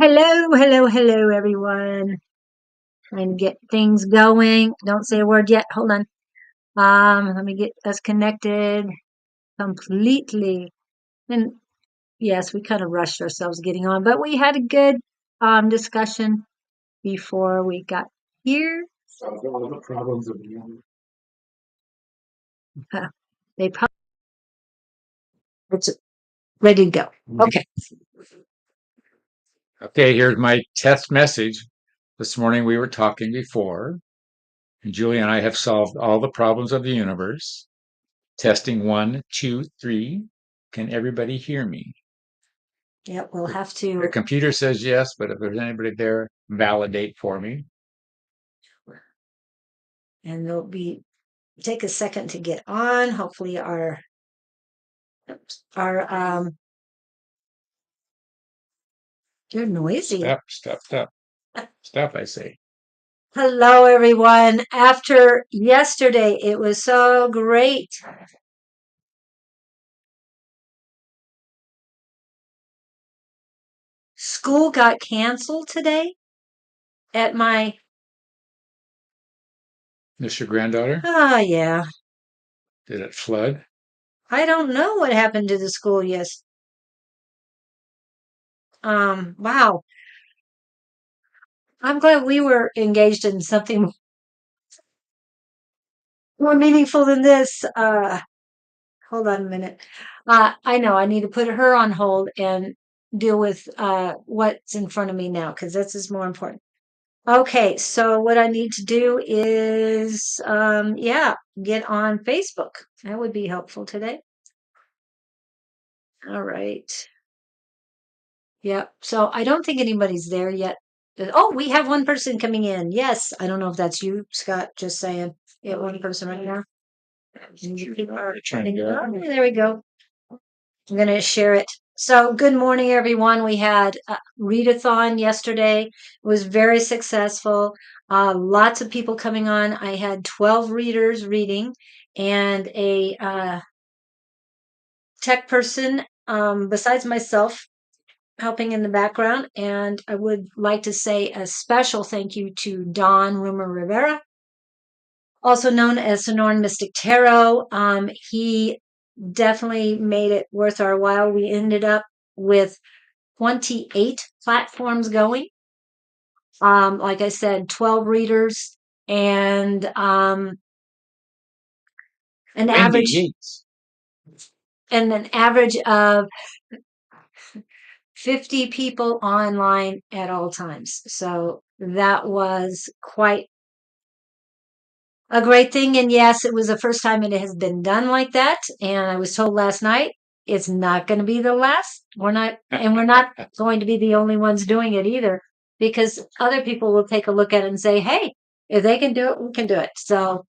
Hello, everyone. Trying to get things going. Don't say a word yet. Hold on. Let me get us connected completely. And yes, we kind of rushed ourselves getting on, but we had a good discussion before we got here. Solve all the problems of the universe. They probably it's ready to go. Okay. Okay, here's my test message. This morning we were talking before, and Julie and I have solved all the problems of the universe. Testing 1, 2, 3. Can everybody hear me? Yeah, we'll have The to. computer says yes, but if there's anybody there, validate for me. And there'll be take a second to get on. Hopefully our they're noisy. Step, I say. Hello, everyone. After yesterday, it was so great. School got canceled today at my, Miss your granddaughter? yeah. Did it flood? I don't know what happened to the school, yes. Wow. I'm glad we were engaged in something more meaningful than this. Hold on a minute. I know I need to put her on hold and deal with what's in front of me now because this is more important. Okay, so what I need to do is, get on Facebook. That would be helpful today. All right. Yep. So I don't think anybody's there yet. Oh, we have one person coming in. Yes. I don't know if that's you, Scott, just saying. We have one person right now. Oh, there we go. I'm going to share it. So, good morning, everyone. We had a readathon yesterday. It was very successful. Lots of people coming on. I had 12 readers reading and a tech person besides myself helping in the background. And I would like to say a special thank you to Don Rumer-Rivera, also known as Sonoran Mystic Tarot. He definitely made it worth our while. We ended up with 28 platforms going. Like I said, 12 readers and an average of 50 people online at all times. So that was quite a great thing. And yes, it was the first time it has been done like that. And I was told last night it's not going to be the last. We're not going to be the only ones doing it either, because other people will take a look at it and say, hey, if they can do it, we can do it. So,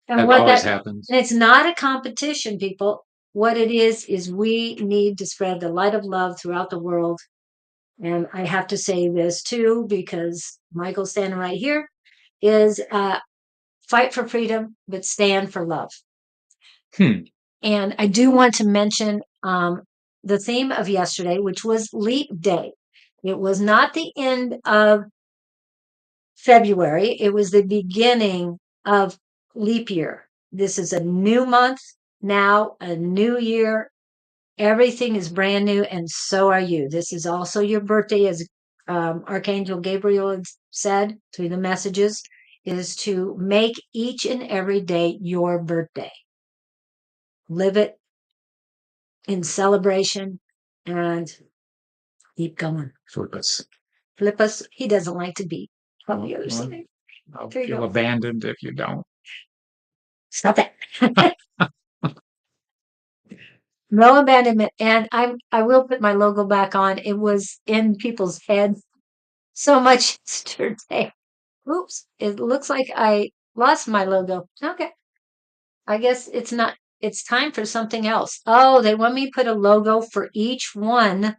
and that what always that happens. And it's not a competition, people. What it is we need to spread the light of love throughout the world. And I have to say this too, because Michael's standing right here, is fight for freedom, but stand for love. And I do want to mention the theme of yesterday, which was Leap Day. It was not the end of February, it was the beginning of leap year. This is a new month now, a new year. Everything is brand new, and so are you. This is also your birthday, as Archangel Gabriel said through the messages, is to make each and every day your birthday. Live it in celebration and keep going. Flip us. He doesn't like to be on the other side. I'll feel abandoned if you don't. Stop that. No abandonment. And I will put my logo back on. It was in people's heads so much yesterday. Oops. It looks like I lost my logo. Okay. I guess it's time for something else. Oh, they want me to put a logo for each one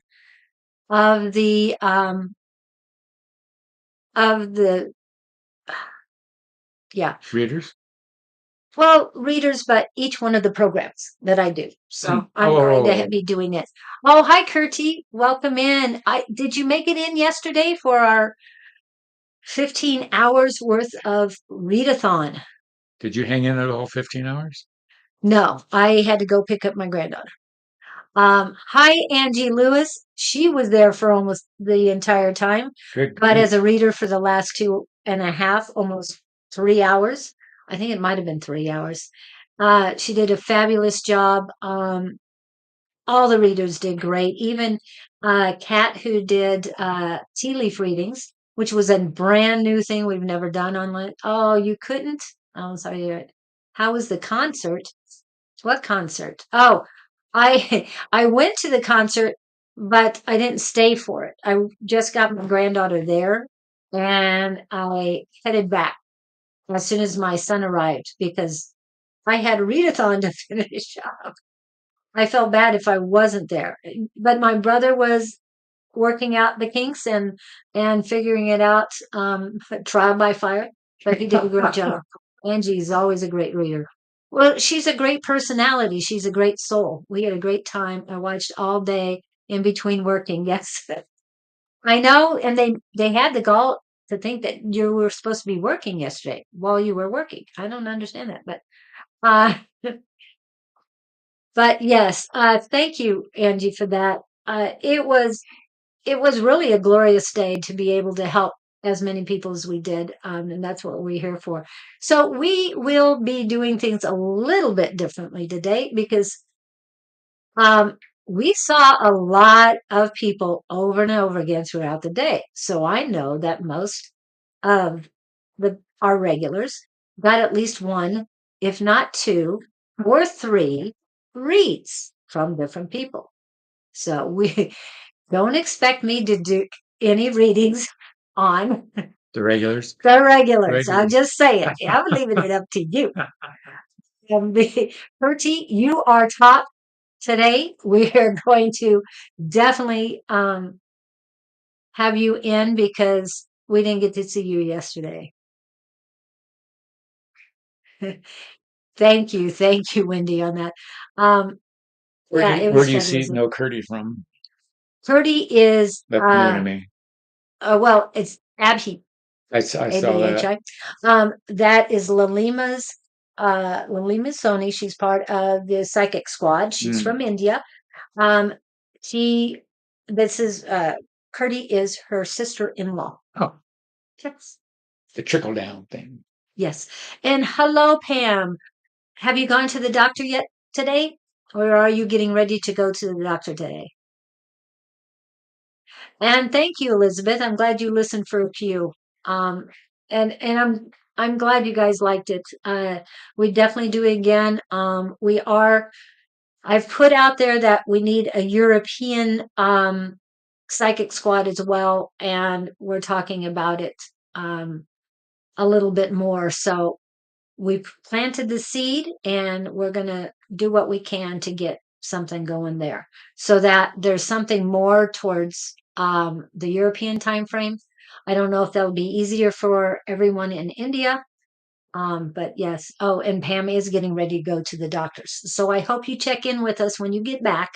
of the readers. Well, readers, but each one of the programs that I do. So I'm going to Oh, be doing it. Oh, hi, Kurtie. Welcome in. Did you make it in yesterday for our 15 hours worth of readathon? did you hang in there the whole 15 hours? No, I had to go pick up my granddaughter. Hi, Angie Lewis. She was there for almost the entire time, Good but grief. as a reader for the last 2.5, almost 3 hours. I think it might have been 3 hours. She did a fabulous job. All the readers did great. Even Kat, who did tea leaf readings, which was a brand new thing we've never done online. Oh, you couldn't? Oh, I'm sorry. How was the concert? What concert? Oh, I I went to the concert, but I didn't stay for it. I just got my granddaughter there, and I headed back as soon as my son arrived because I had a readathon to finish up. I felt bad if I wasn't there, but my brother was working out the kinks and figuring it out, trial by fire. But he did a great job. Angie's always a great reader. Well, she's a great personality. She's a great soul. We had a great time. I watched all day in between working. Yes, I know. And they had the gall to think that you were supposed to be working yesterday while you were working. I don't understand that, uh, but yes, thank you, Angie, for that. It was really a glorious day to be able to help as many people as we did, and that's what we're here for. So we will be doing things a little bit differently today because um, we saw a lot of people over and over again throughout the day. So I know that most of our regulars got at least one, if not two or three reads from different people. So we don't expect me to do any readings on The regulars? the regulars. I'm Regulars. just saying. I'm leaving it up to you. Bertie, you are top today. We are going to definitely have you in because we didn't get to see you yesterday. Thank you, Wendy, on that. Um, yeah, it Where was do you see fabulous. no Curdy from? Bertie is That's new to me. well, it's Abhi. I saw that. ABHI. That is Lalima Soni. She's part of the psychic squad. She's Mm. from India. Um, she, this is, Curdy is her sister-in-law. Oh, Yes. the trickle down thing. Yes. And hello, Pam. Have you gone to the doctor yet today? Or are you getting ready to go to the doctor today? And thank you, Elizabeth. I'm glad you listened for a few. Um, and I'm glad you guys liked it. We definitely do it again. I've put out there that we need a European psychic squad as well, and we're talking about it a little bit more. So we've planted the seed and we're going to do what we can to get something going there so that there's something more towards the European time frame. I don't know if that'll be easier for everyone in India. But yes. Oh, and Pam is getting ready to go to the doctors. So I hope you check in with us when you get back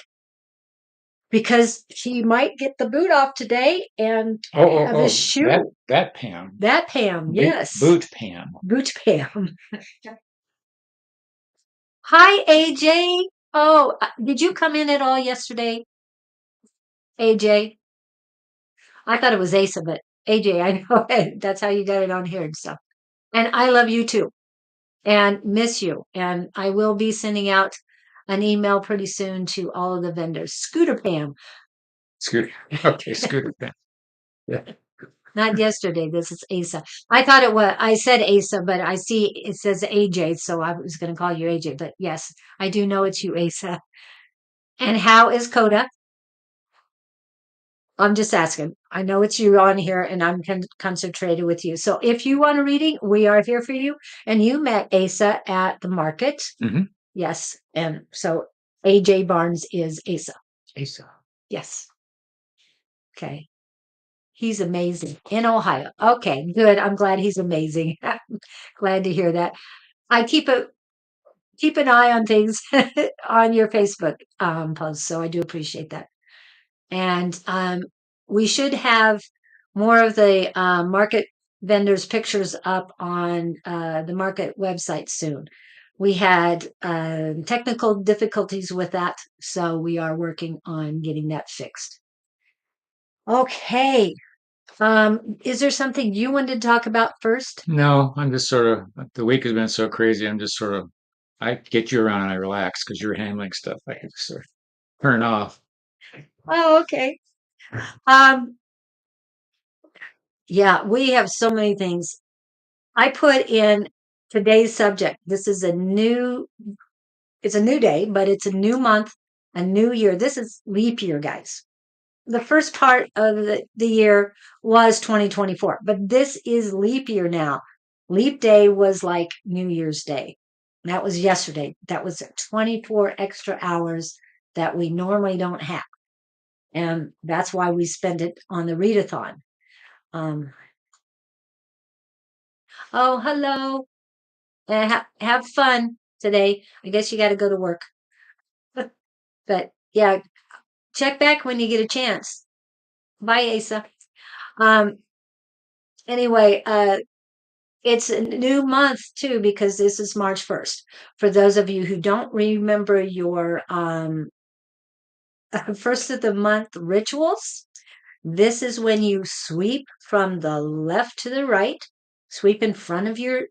because she might get the boot off today and have a That shoe. that Pam. That Pam, yes. Boot Pam. Boot Pam. Hi, AJ. Oh, did you come in at all yesterday, AJ? I thought it was Asa, but AJ, I know that's how you got it on here and stuff. And I love you too and miss you. And I will be sending out an email pretty soon to all of the vendors. Scooter Pam, Scooter. Okay, Scooter Pam. Yeah. not yesterday. This is Asa. I thought it was, I said Asa, but I see it says AJ, so I was going to call you AJ. But yes, I do know it's you, Asa. And how is Coda? I'm just asking. I know it's you on here and I'm concentrated with you. So if you want a reading, we are here for you. And you met Asa at the market. Mm-hmm. Yes. And so AJ Barnes is Asa. Asa. Yes. Okay. He's amazing in Ohio. Okay, good. I'm glad he's amazing. Glad to hear that. I keep it. keep an eye on things on your Facebook posts. So I do appreciate that. And we should have more of the market vendors' pictures up on the market website soon. We had technical difficulties with that, so we are working on getting that fixed. Okay. Is there something you wanted to talk about first? No, I'm just sort of, the week has been so crazy. I'm just sort of, I get you around and I relax because you're handling stuff. I can just sort of turn off. Oh, okay. Um, yeah, we have so many things. I put in today's subject. This is it's a new day, but it's a new month, a new year. This is leap year, guys. The first part of the year was 2024, but this is leap year now. Leap day was like New Year's Day. That was yesterday. That was 24 extra hours that we normally don't have. And that's why we spend it on the readathon. Um, oh, hello. Have fun today. I guess you got to go to work. But yeah, check back when you get a chance. Bye, Asa. Um, anyway, it's a new month too because this is March 1st. For those of you who don't remember your first of the month rituals, this is when you sweep from the left to the right, sweep in front of your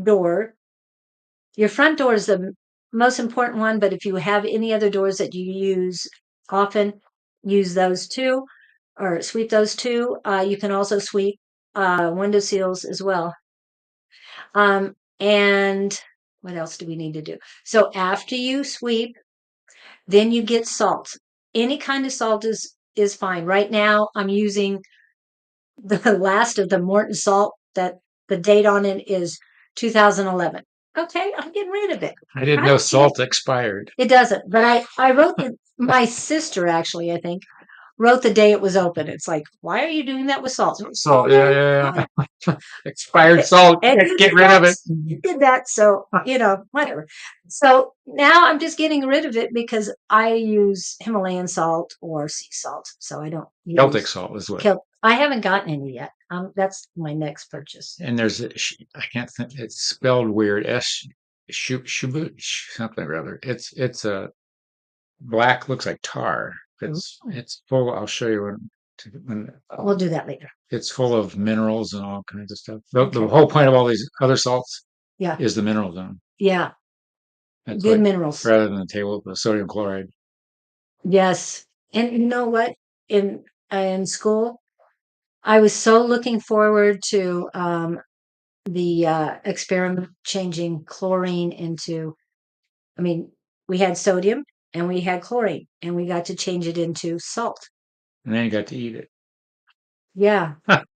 door. Your front door is the most important one, but if you have any other doors that you use often, use those too, or sweep those too. You can also sweep window seals as well. And what else do we need to do? So after you sweep, then you get salt. Any kind of salt is fine. Right now, I'm using the last of the Morton salt that the date on it is 2011. Okay, I'm getting rid of it. I didn't I know don't see it. salt expired. It doesn't, but I wrote my sister actually, I think, wrote the day it was open. It's like, why are you doing that with salt? Salt, yeah, Okay, yeah, fine. yeah. Expired salt. And you Get did rid of that. it. You did that. So, whatever. So now I'm just getting rid of it because I use Himalayan salt or sea salt. So I don't Celtic use salt is what. I haven't gotten any yet. That's my next purchase. And there's I can't think. It's spelled weird. Shubuch something or other. It's a black, looks like tar. It's full. I'll show you when We'll do that later. it's full of minerals and all kinds of stuff. The Okay. whole point of all these other salts Yeah. is the minerals in them. Yeah. It's Good like minerals. rather than the table, the sodium chloride. Yes. And you know what? In school, I was so looking forward to the experiment changing chlorine into, I mean, we had sodium and we had chlorine and we got to change it into salt. And then you got to eat it. Yeah,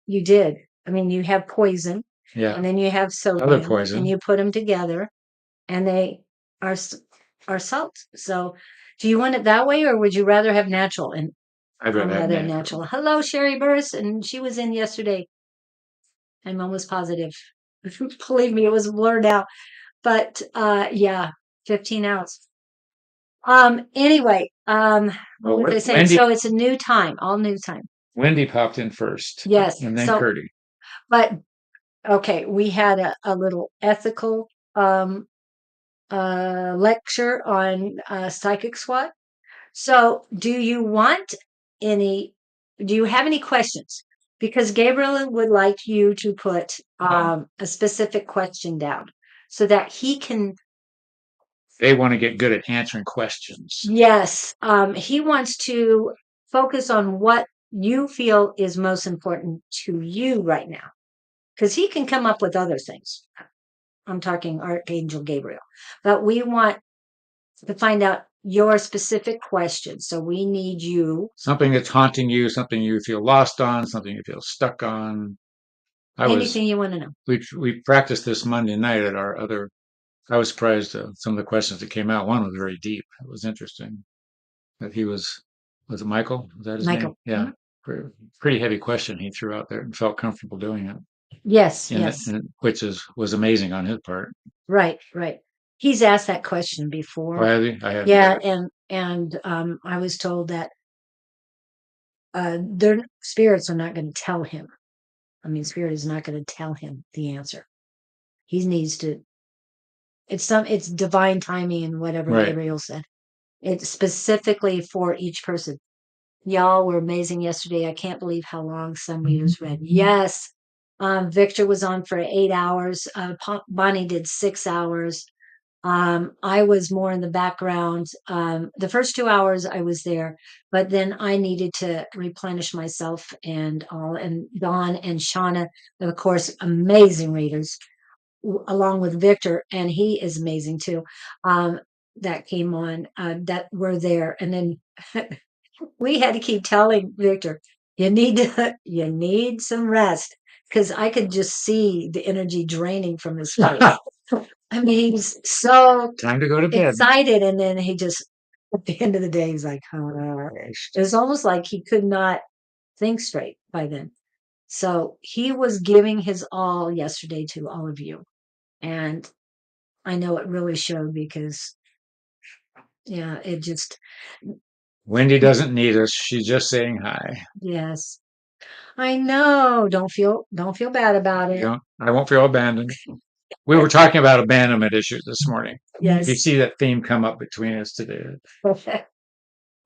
you did. I mean, you have poison Yeah. and then you have Other sodium and poison. you put them together and they are are salt. So, do you want it that way or would you rather have natural? And I'd I'm rather have rather natural. natural. Hello, Sherry Burris, and she was in yesterday. I'm almost positive. Believe me, it was blurred out. But yeah, 15 hours. Anyway, what Well, was I saying? Wendy So it's a new time, all new time. Wendy popped in first, Yes. and then So, Curdy. but okay, we had a little ethical um lecture on psychic SWAT. So, do you have any questions? Because Gabriel would like you to put a specific question down so that he can, They want to get good at answering questions. yes, he wants to focus on what you feel is most important to you right now. Because he can come up with other things. I'm talking Archangel Gabriel. But we want to find out your specific question. So we need you. Something that's haunting you, something you feel lost on, something you feel stuck on. Anything you want to know. We practiced this Monday night at our other. I was surprised some of the questions that came out. One was very deep. It was interesting that he was it Michael? Was that his name? Michael. Yeah. Pretty heavy question he threw out there and felt comfortable doing it. Yes, And, yes. which was amazing on his part. Right, right. He's asked that question Oh, before. have you? I hadn't Yeah, read it. and I was told that their spirits are not going to tell him. I mean, spirit is not going to tell him the answer. He needs to. It's divine timing and whatever Right. Gabriel said. It's specifically for each person. Y'all were amazing yesterday. I can't believe how long some readers read. Yes. Victor was on for 8 hours. Bonnie did 6 hours. I was more in the background. The first 2 hours I was there, but then I needed to replenish myself and all. And Don and Shauna, of course, amazing readers, along with Victor, and he is amazing too. Um, that came on that were there, and then we had to keep telling Victor, you need some rest because I could just see the energy draining from his face. I mean, he was so Time to go to bed. excited, and then he just at the end of the day, he's like, oh. It was almost like he could not think straight by then. So he was giving his all yesterday to all of you, and I know it really showed because yeah, it just Wendy doesn't need us. She's just saying hi. yes. I know. Don't feel bad about You it. know, I won't feel abandoned. We were talking about abandonment issues this morning. If you Yes. see that theme come up between us today,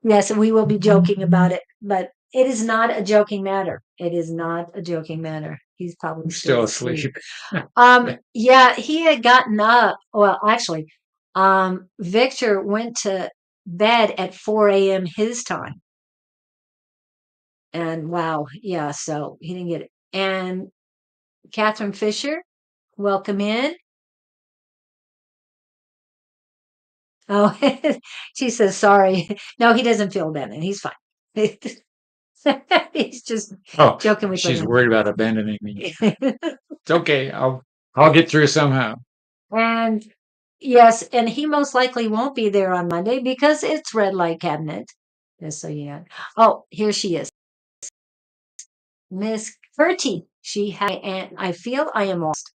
Yes, and we will be joking about it, but it is not a joking matter. It is not a joking matter. He's probably I'm still still asleep. asleep. Yeah, he had gotten up. Well, actually, Victor went to bed at 4 a.m. his time. And wow, yeah, so he didn't get it. And Catherine Fisher, welcome in. Oh, she says sorry. No, he doesn't feel bad, and he's fine. He's just Oh, joking with she's Lynn. worried about abandoning me. It's okay. I'll get through somehow. And yes, and he most likely won't be there on Monday because it's red light cabinet. Just so you know. Oh, here she is. Miss Gertie. She had, and I feel I am lost.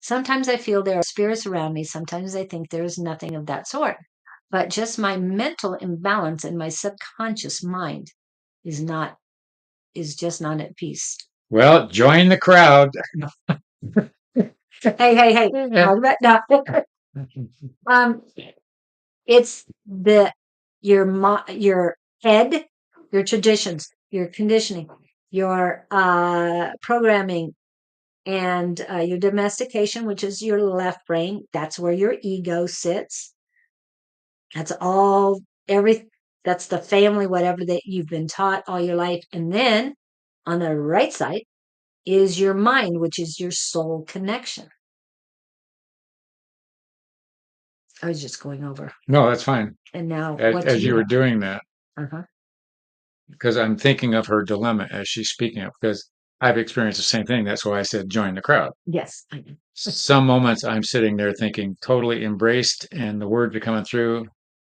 Sometimes I feel there are spirits around me. Sometimes I think there is nothing of that sort. But just my mental imbalance and my subconscious mind is not is just not at peace. Well, join the crowd. Hey. Yeah. Talk about no. Um, it's your head, your traditions, your conditioning, your programming, and your domestication, which is your left brain. That's where your ego sits. That's all every that's the family, whatever that you've been taught all your life. And then on the right side is your mind, which is your soul connection. I was just going over. No, that's fine. And now what do As you you were have? doing that, Uh-huh. because I'm thinking of her dilemma as she's speaking of, because I've experienced the same thing. That's why I said join the crowd. Yes, I know. Some moments I'm sitting there thinking totally embraced and the words are coming through.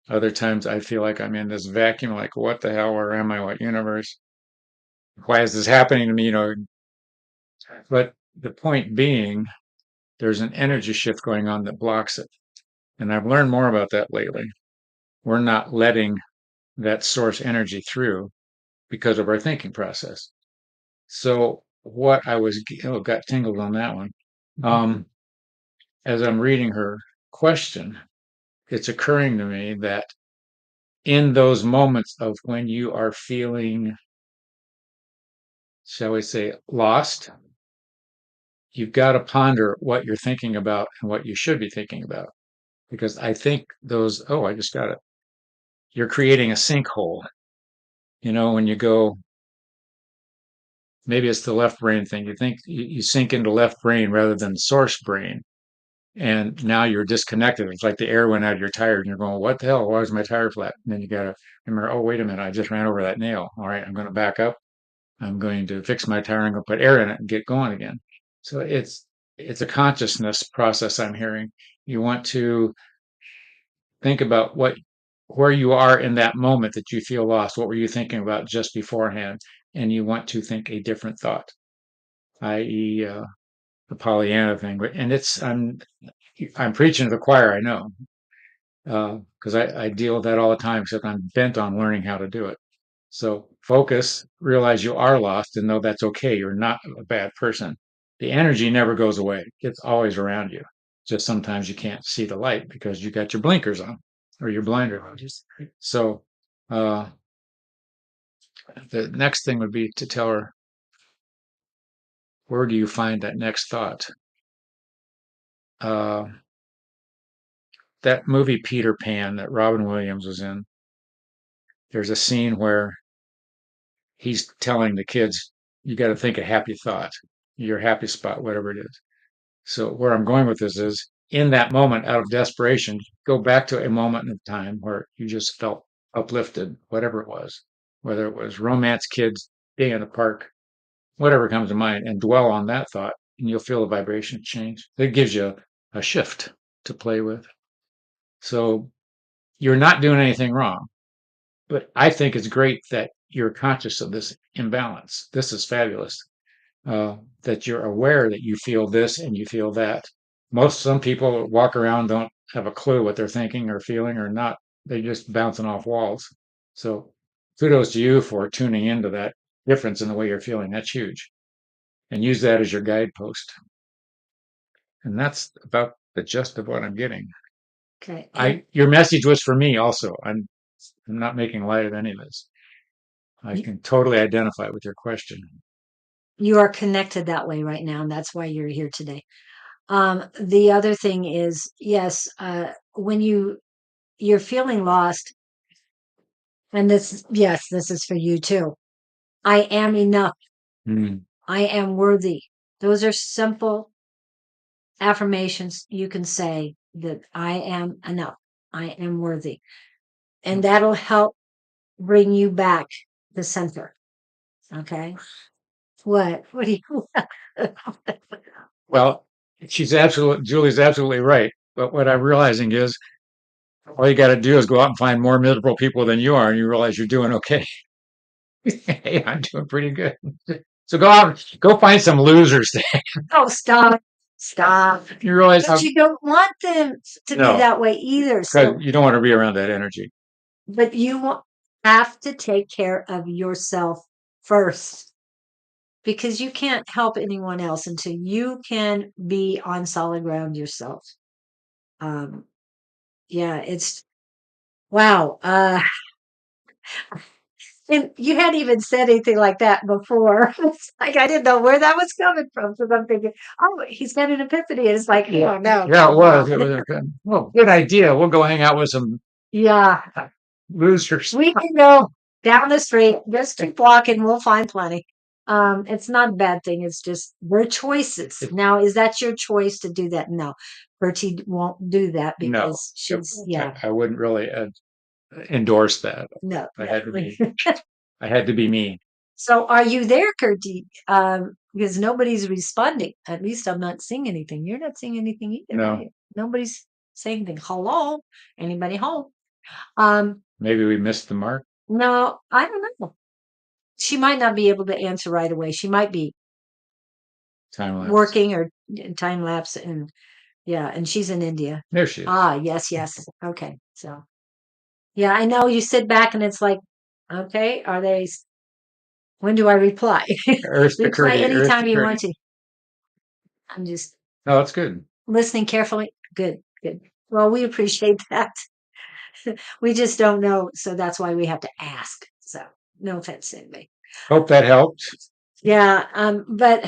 Other times I feel like I'm in this vacuum, like, what the hell? Where am I? What universe? Why is this happening to me? But the point being, there's an energy shift going on that blocks it. And I've learned more about that lately. We're not letting that source energy through because of our thinking process. So what I was, got tingled on that one. Um, as I'm reading her question, it's occurring to me that in those moments of when you are feeling, shall we say, lost, you've got to ponder what you're thinking about and what you should be thinking about. Because I think I just got it. You're creating a sinkhole. When you go, maybe it's the left brain thing. You think you sink into left brain rather than source brain. And now you're disconnected. It's like the air went out of your tire and you're going, what the hell? Why is my tire flat? And then you got to remember, oh, wait a minute. I just ran over that nail. All right. I'm going to back up. I'm going to fix my tire. I'm going to put air in it and get going again. So it's a consciousness process I'm hearing. You want to think about where you are in that moment that you feel lost. What were you thinking about just beforehand? And you want to think a different thought, i.e., the Pollyanna thing. And I'm preaching to the choir, I know, because I deal with that all the time, except I'm bent on learning how to do it. So focus, realize you are lost, and know that's okay. You're not a bad person. The energy never goes away. It's always around you. Just sometimes you can't see the light because you got your blinkers on or your blinder on. So uh, the next thing would be to tell her, where do you find that next thought? Uh, that movie Peter Pan that Robin Williams was in, there's a scene where he's telling the kids, you got to think a happy thought, your happy spot, whatever it is. So where I'm going with this is in that moment out of desperation, go back to a moment in time where you just felt uplifted, whatever it was, whether it was romance, kids, being in the park, whatever comes to mind, and dwell on that thought, and you'll feel the vibration change. It gives you a shift to play with. So you're not doing anything wrong. But I think it's great that you're conscious of this imbalance. This is fabulous. That you're aware that you feel this and you feel that. Some people walk around don't have a clue what they're thinking or feeling or not. They're just bouncing off walls. So kudos to you for tuning into that difference in the way you're feeling. That's huge. And use that as your guidepost. And that's about the gist of what I'm getting. Okay. And Your message was for me also. I'm not making light of any of this. I y- can totally identify with your question. you are connected that way right now, and that's why you're here today. The other thing is, yes, when you're feeling lost, and yes, this is for you too. I am enough. Mm. I am worthy. Those are simple affirmations you can say that I am enough. I am worthy. And that'll help bring you back to center. Okay. What? What do you? Well, Julie's absolutely right. But what I'm realizing is all you got to do is go out and find more miserable people than you are, and you realize you're doing okay. Hey, I'm doing pretty good. So go out, go find some losers. Oh, stop. Stop. You realize But how, you don't want them to be no, that way either. because So, you don't want to be around that energy. but have to take care of yourself first because you can't help anyone else until you can be on solid ground yourself. Um, yeah, it's wow. And you hadn't even said anything like that before. It's like I didn't know where that was coming from. So I'm thinking, oh, he's got an epiphany. And it's like, oh no, Yeah, it calm was. down. It was a good, well, good idea. We'll go hang out with some Yeah, losers. we can go down the street, just keep walking, we'll find plenty. It's not a bad thing, it's just their choices. Now, is that your choice to do that? No. Bertie won't do that No, because she's yeah, I wouldn't really endorse that. no, I no. had to be, I had to be me. So are you there, Gertie? Because nobody's responding. At least I'm not seeing anything. You're not seeing anything either, are No, you? Nobody's saying anything. Hello? Anybody home? Um, maybe we missed the mark. no, I don't know. She might not be able to answer right away. She might be Time lapse. working or time lapse and yeah, and she's in India. There she is. Ah, yes, yes. Okay. So yeah, I know you sit back and it's like, okay, when do I reply? Earth Reply security, Earth anytime you security. want to. I'm just No, that's good. listening carefully. Good, good. Well, we appreciate that. We just don't know, so that's why we have to ask. So no offense to anybody. Hope that helped. Yeah, but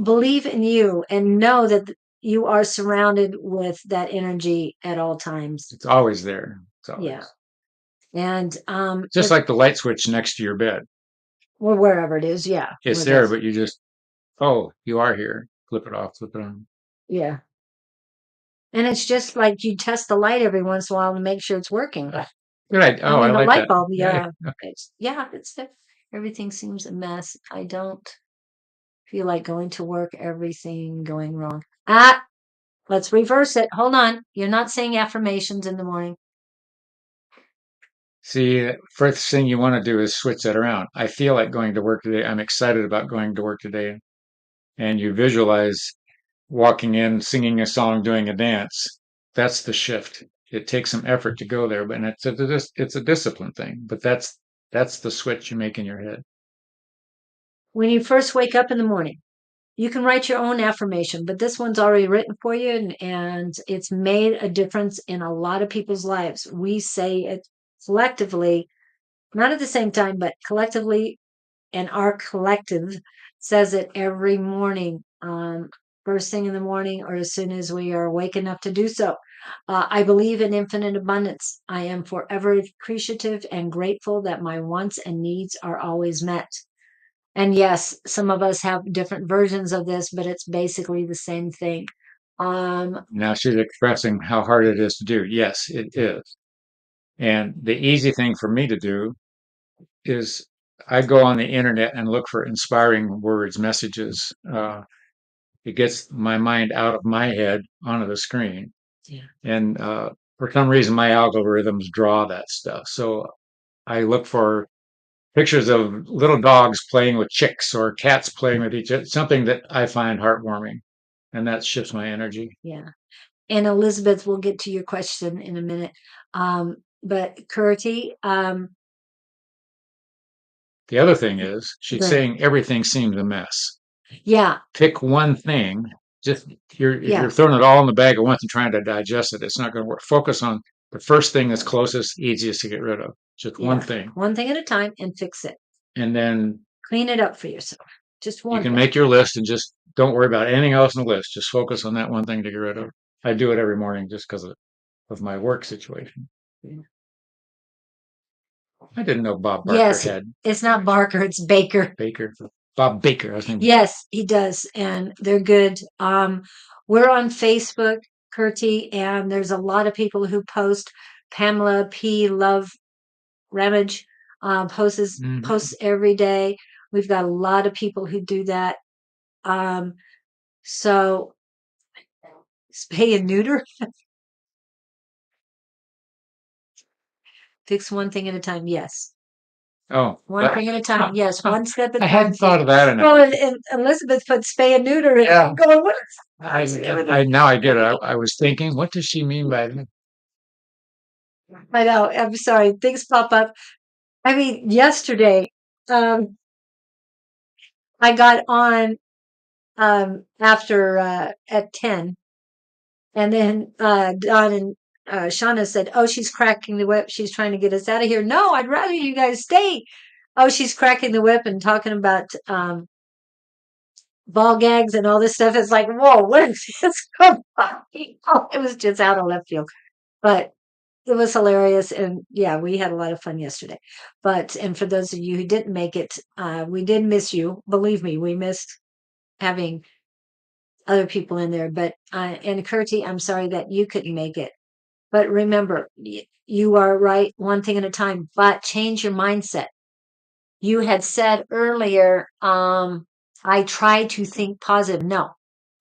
believe in you and know that you are surrounded with that energy at all times. It's always there. It's Yeah. always And just like the light switch next to your bed. or wherever it is, yeah. It's Where there, that's but you just, oh, you are here. Flip it off, flip it on. yeah. And it's just like you test the light every once in a while to make sure it's working. Good idea. I Oh, I mean the like light that. bulb, Yeah. yeah. It's everything seems a mess. I don't feel like going to work, everything going wrong. Ah, let's reverse it. Hold on. You're not saying affirmations in the morning. See, first thing you want to do is switch that around. I feel like going to work today. I'm excited about going to work today. And you visualize walking in, singing a song, doing a dance. That's the shift. It takes some effort to go there, but and it's a discipline thing. But that's the switch you make in your head. When you first wake up in the morning, you can write your own affirmation, but this one's already written for you and it's made a difference in a lot of people's lives. We say it collectively, not at the same time, but collectively, and our collective says it every morning, first thing in the morning or as soon as we are awake enough to do so. I believe in infinite abundance. I am forever appreciative and grateful that my wants and needs are always met. And yes, some of us have different versions of this, but it's basically the same thing. Now she's expressing how hard it is to do. Yes, it is. And the easy thing for me to do is I go on the internet and look for inspiring words, messages. It gets my mind out of my head onto the screen. Yeah. And for some reason, my algorithms draw that stuff. So I look for pictures of little dogs playing with chicks or cats playing with each other, something that I find heartwarming. And that shifts my energy. Yeah. And Elizabeth, we'll get to your question in a minute. But Curti, The other thing is, she's the saying everything seems a mess. yeah, Pick one thing. Just if yeah, you're throwing it all in the bag at once and trying to digest it, it's not going to work. Focus on the first thing that's closest, easiest to get rid of. Just one yeah. thing, One thing at a time and fix it. and then Clean it up for yourself. Just you one can thing. make your list and just don't worry about anything else on the list. Just focus on that one thing to get rid of. I do it every morning just because of my work situation. I didn't know Bob Barker Yes, had it's not Barker, it's Baker. Baker. Bob Baker. I was thinking, Yes, he does, and they're good. We're on Facebook, Curti, and there's a lot of people who post. Pamela P. Love Ramage posts mhm. every day. We've got a lot of people who do that. Um, so spay and neuter, fix one thing at a time. Yes, Oh, one thing at a time. Yes, one step at I a time. hadn't thought of that enough. Well, and Elizabeth put spay and neuter. And Yeah. I'm going, what? I now I get it. I was thinking, what does she mean by that? I know. I'm sorry. Things pop up. I mean, yesterday, um, I got on after at 10, and then Don and Shauna said, "Oh, she's cracking the whip. She's trying to get us out of here." No, I'd rather you guys stay. Oh, she's cracking the whip and talking about ball gags and all this stuff. It's like, whoa, where did this come from? It was just out of left field, but it was hilarious. And yeah, we had a lot of fun yesterday. But, and for those of you who didn't make it, we did miss you. Believe me, we missed having other people in there. But, and Curti, I'm sorry that you couldn't make it. But remember, you are right, one thing at a time, but change your mindset. You had said earlier, I try to think positive. No,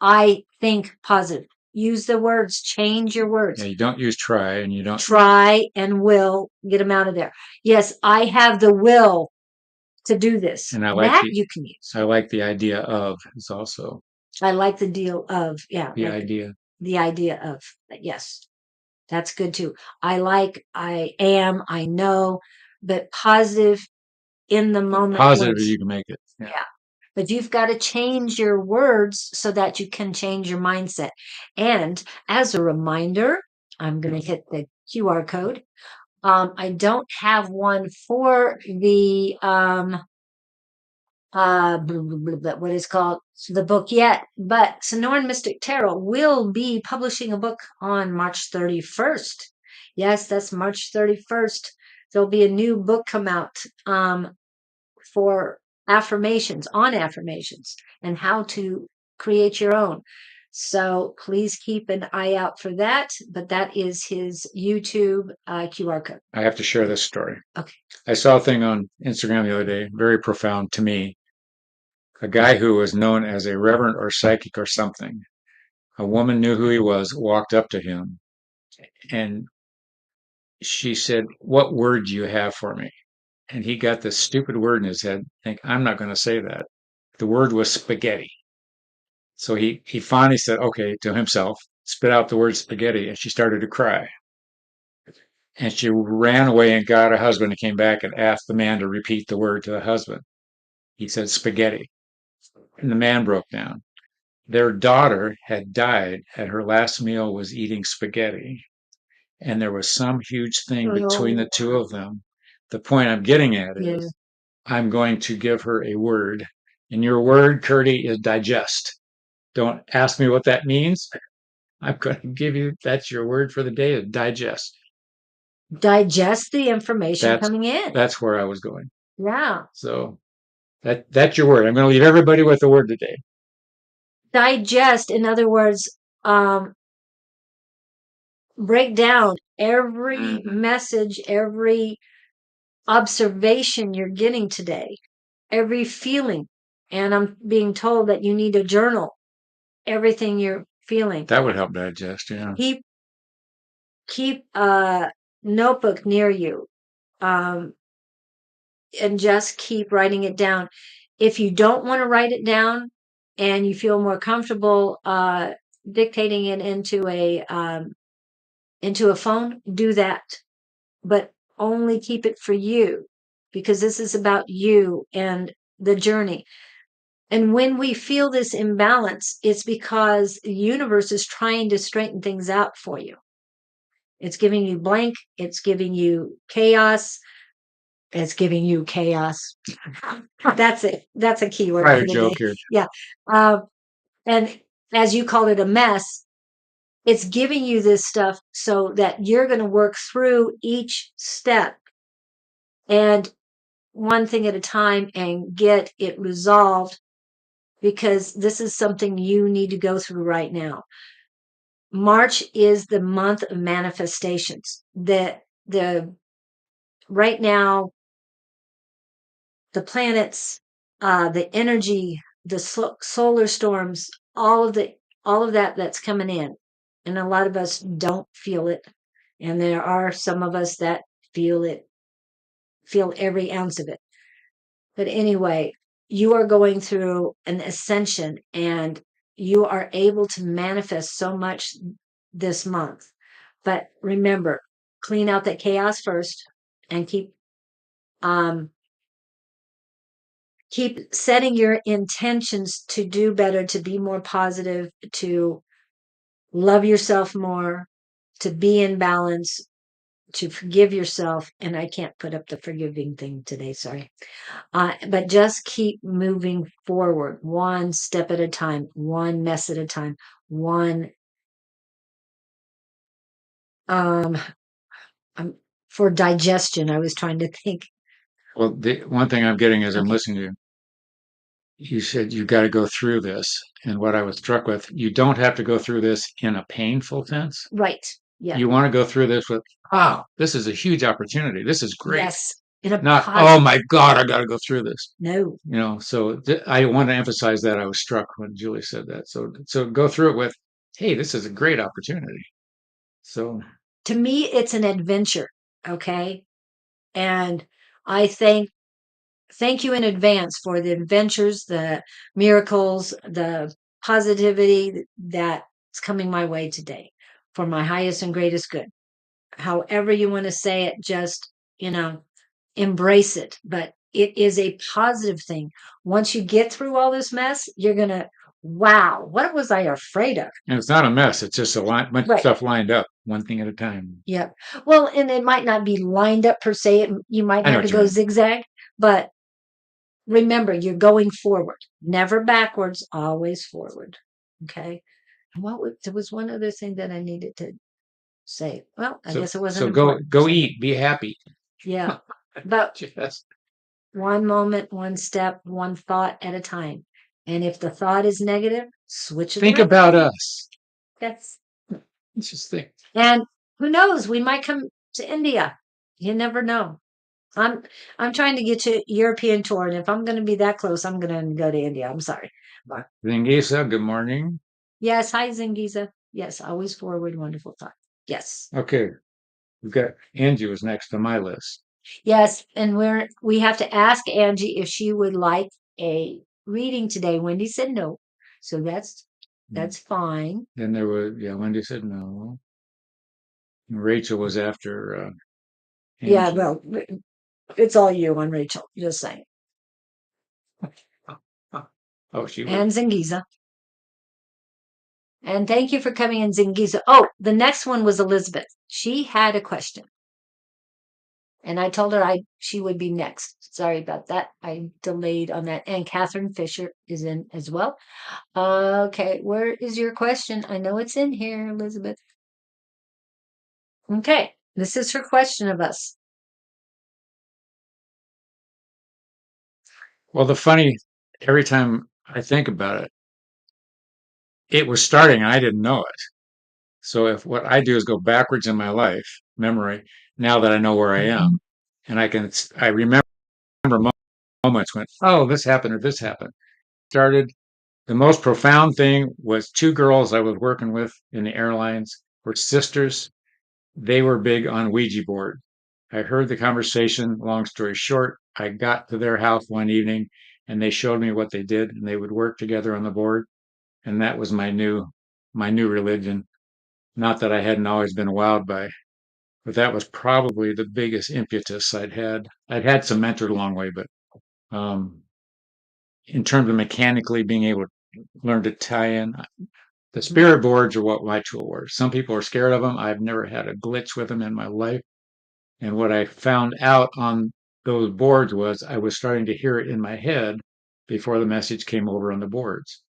I think positive. Use the words, change your Yeah, words. you don't use try and you don't, Try and will get them out of there. Yes, I have the will to do this. and That you can use. I like the idea of is also I like the deal of, yeah, the idea. the idea of, yes, that's good too. I like, I am, I know, but positive in the moment Positive words. you can make it. Yeah. Yeah. But you've got to change your words so that you can change your mindset. And as a reminder, I'm going to hit the QR code. I don't have one for the what is called the book yet, but Sonoran Mystic Tarot will be publishing a book on March 31st. Yes, that's March 31st. There'll be a new book come out for affirmations, on affirmations, and how to create your own. So please keep an eye out for that. But that is his YouTube QR code. I have to share this story. Okay. I saw a thing on Instagram the other day, very profound to me. A guy who was known as a reverend or psychic or something. A woman knew who he was, walked up to him, and she said, "What word do you have for me?" And he got this stupid word in his head. Think, I'm not going to say that. The word was spaghetti. So he finally said, okay, to himself, spit out the word spaghetti, and she started to cry. And she ran away and got her husband and came back and asked the man to repeat the word to the husband. He said spaghetti. And the man broke down. Their daughter had died, and her last meal was eating spaghetti. And there was some huge thing between Oh, the two of them. The point I'm getting at yeah. is I'm going to give her a word. And your word, Curdy, is digest. Don't ask me what that means. I'm going to give you that's your word for the day is digest. Digest the information That's coming in. that's where I was going. Yeah. So that's your word. I'm going to leave everybody with a word today. Digest, in other words, um, break down every message, every observation you're getting today, every feeling. And I'm being told that you need a journal, everything you're feeling. That would help digest. Yeah. Keep keep a notebook near you, um, and just keep writing it down. If you don't want to write it down and you feel more comfortable dictating it into a phone, do that. But only keep it for you because this is about you and the journey. And when we feel this imbalance, it's because the universe is trying to straighten things out for you. It's giving you blank, it's giving you chaos, it's giving you chaos. That's it. That's a key word Right, for a the day. joke here. Yeah. Uh, and as you call it, a mess, it's giving you this stuff so that you're going to work through each step and one thing at a time and get it resolved because this is something you need to go through right now. March is the month of manifestations. The right now the planets, the energy, the solar storms, all of that that's coming in, and a lot of us don't feel it, and there are some of us that feel it, feel every ounce of it. But anyway, you are going through an ascension, and you are able to manifest so much this month. But remember, clean out that chaos first, and um, keep setting your intentions to do better, to be more positive, to love yourself more, to be in balance, to forgive yourself. And I can't put up the forgiving thing today, sorry. But just keep moving forward, one step at a time, one mess at a time, one um, for digestion. I was trying to think. Well, the one thing I'm getting as I'm Okay, listening to you, you said you got to go through this. And what I was struck with, you don't have to go through this in a painful sense. right. Yeah. You want to go through this with, wow, this is a huge opportunity. This is great. Yes. In a Not, oh positive. my God, I got to go through this. No. So I want to emphasize that I was struck when Julie said that. So go through it with, hey, this is a great opportunity. So To me, it's an adventure. Okay. And I thank you in advance for the adventures, the miracles, the positivity that's coming my way today for my highest and greatest good. However you want to say it, just, embrace it. But it is a positive thing. Once you get through all this mess, you're going to, wow, what was I afraid of? and it's not a mess. It's just a bunch of Right. stuff lined up, one thing at a time. Yeah. Well, and it might not be lined up per se. You might I know have to what you go mean. zigzag, but remember, you're going forward, never backwards, always forward. Okay. There was one other thing that I needed to say. Well, I So guess it wasn't so go important. go So, eat, be happy. yeah. But Just one moment, one step, one thought at a time. And if the thought is negative, switch it think around. about us. Yes. Just think. And who knows, we might come to India. You never know. I'm I'm trying to get to European tour, and if I'm going to be that close, I'm going to go to India. I'm sorry. But Zingisa, good morning. yes, hi Zingiza. Yes, always forward, wonderful thought. Yes. Okay, we've got Angie was next on my list. Yes, and we have to ask Angie if she would like a reading today. Wendy said no. So that's That's fine. Then there was, yeah, Wendy said no. Rachel was after Yeah, Angie. well, it's all you on Rachel, just saying. Oh, she was. And Zingiza. And thank you for coming in, Zingiza. Oh, the next one was Elizabeth. She had a question. And I told her she would be next. Sorry about that. I delayed on that. And Catherine Fisher is in as well. Okay, where is your question? I know it's in here, Elizabeth. Okay, this is her question of us. Well, every time I think about it, it was starting and I didn't know it. So if what I do is go backwards in my life, memory, now that I know where I am, and I remember moments when, oh, this happened or this happened. Started The most profound thing was two girls I was working with in the airlines were sisters. They were big on Ouija board. I heard the conversation. Long story short, I got to their house one evening and they showed me what they did and they would work together on the board. And that was my new religion. Not that I hadn't always been wowed by, but that was probably the biggest impetus I'd had. I'd had some mentors along the way, but um, in terms of mechanically being able to learn to tie in, the spirit boards are what my tool were. Some people are scared of them. I've never had a glitch with them in my life. And what I found out on those boards was I was starting to hear it in my head before the message came over on the boards.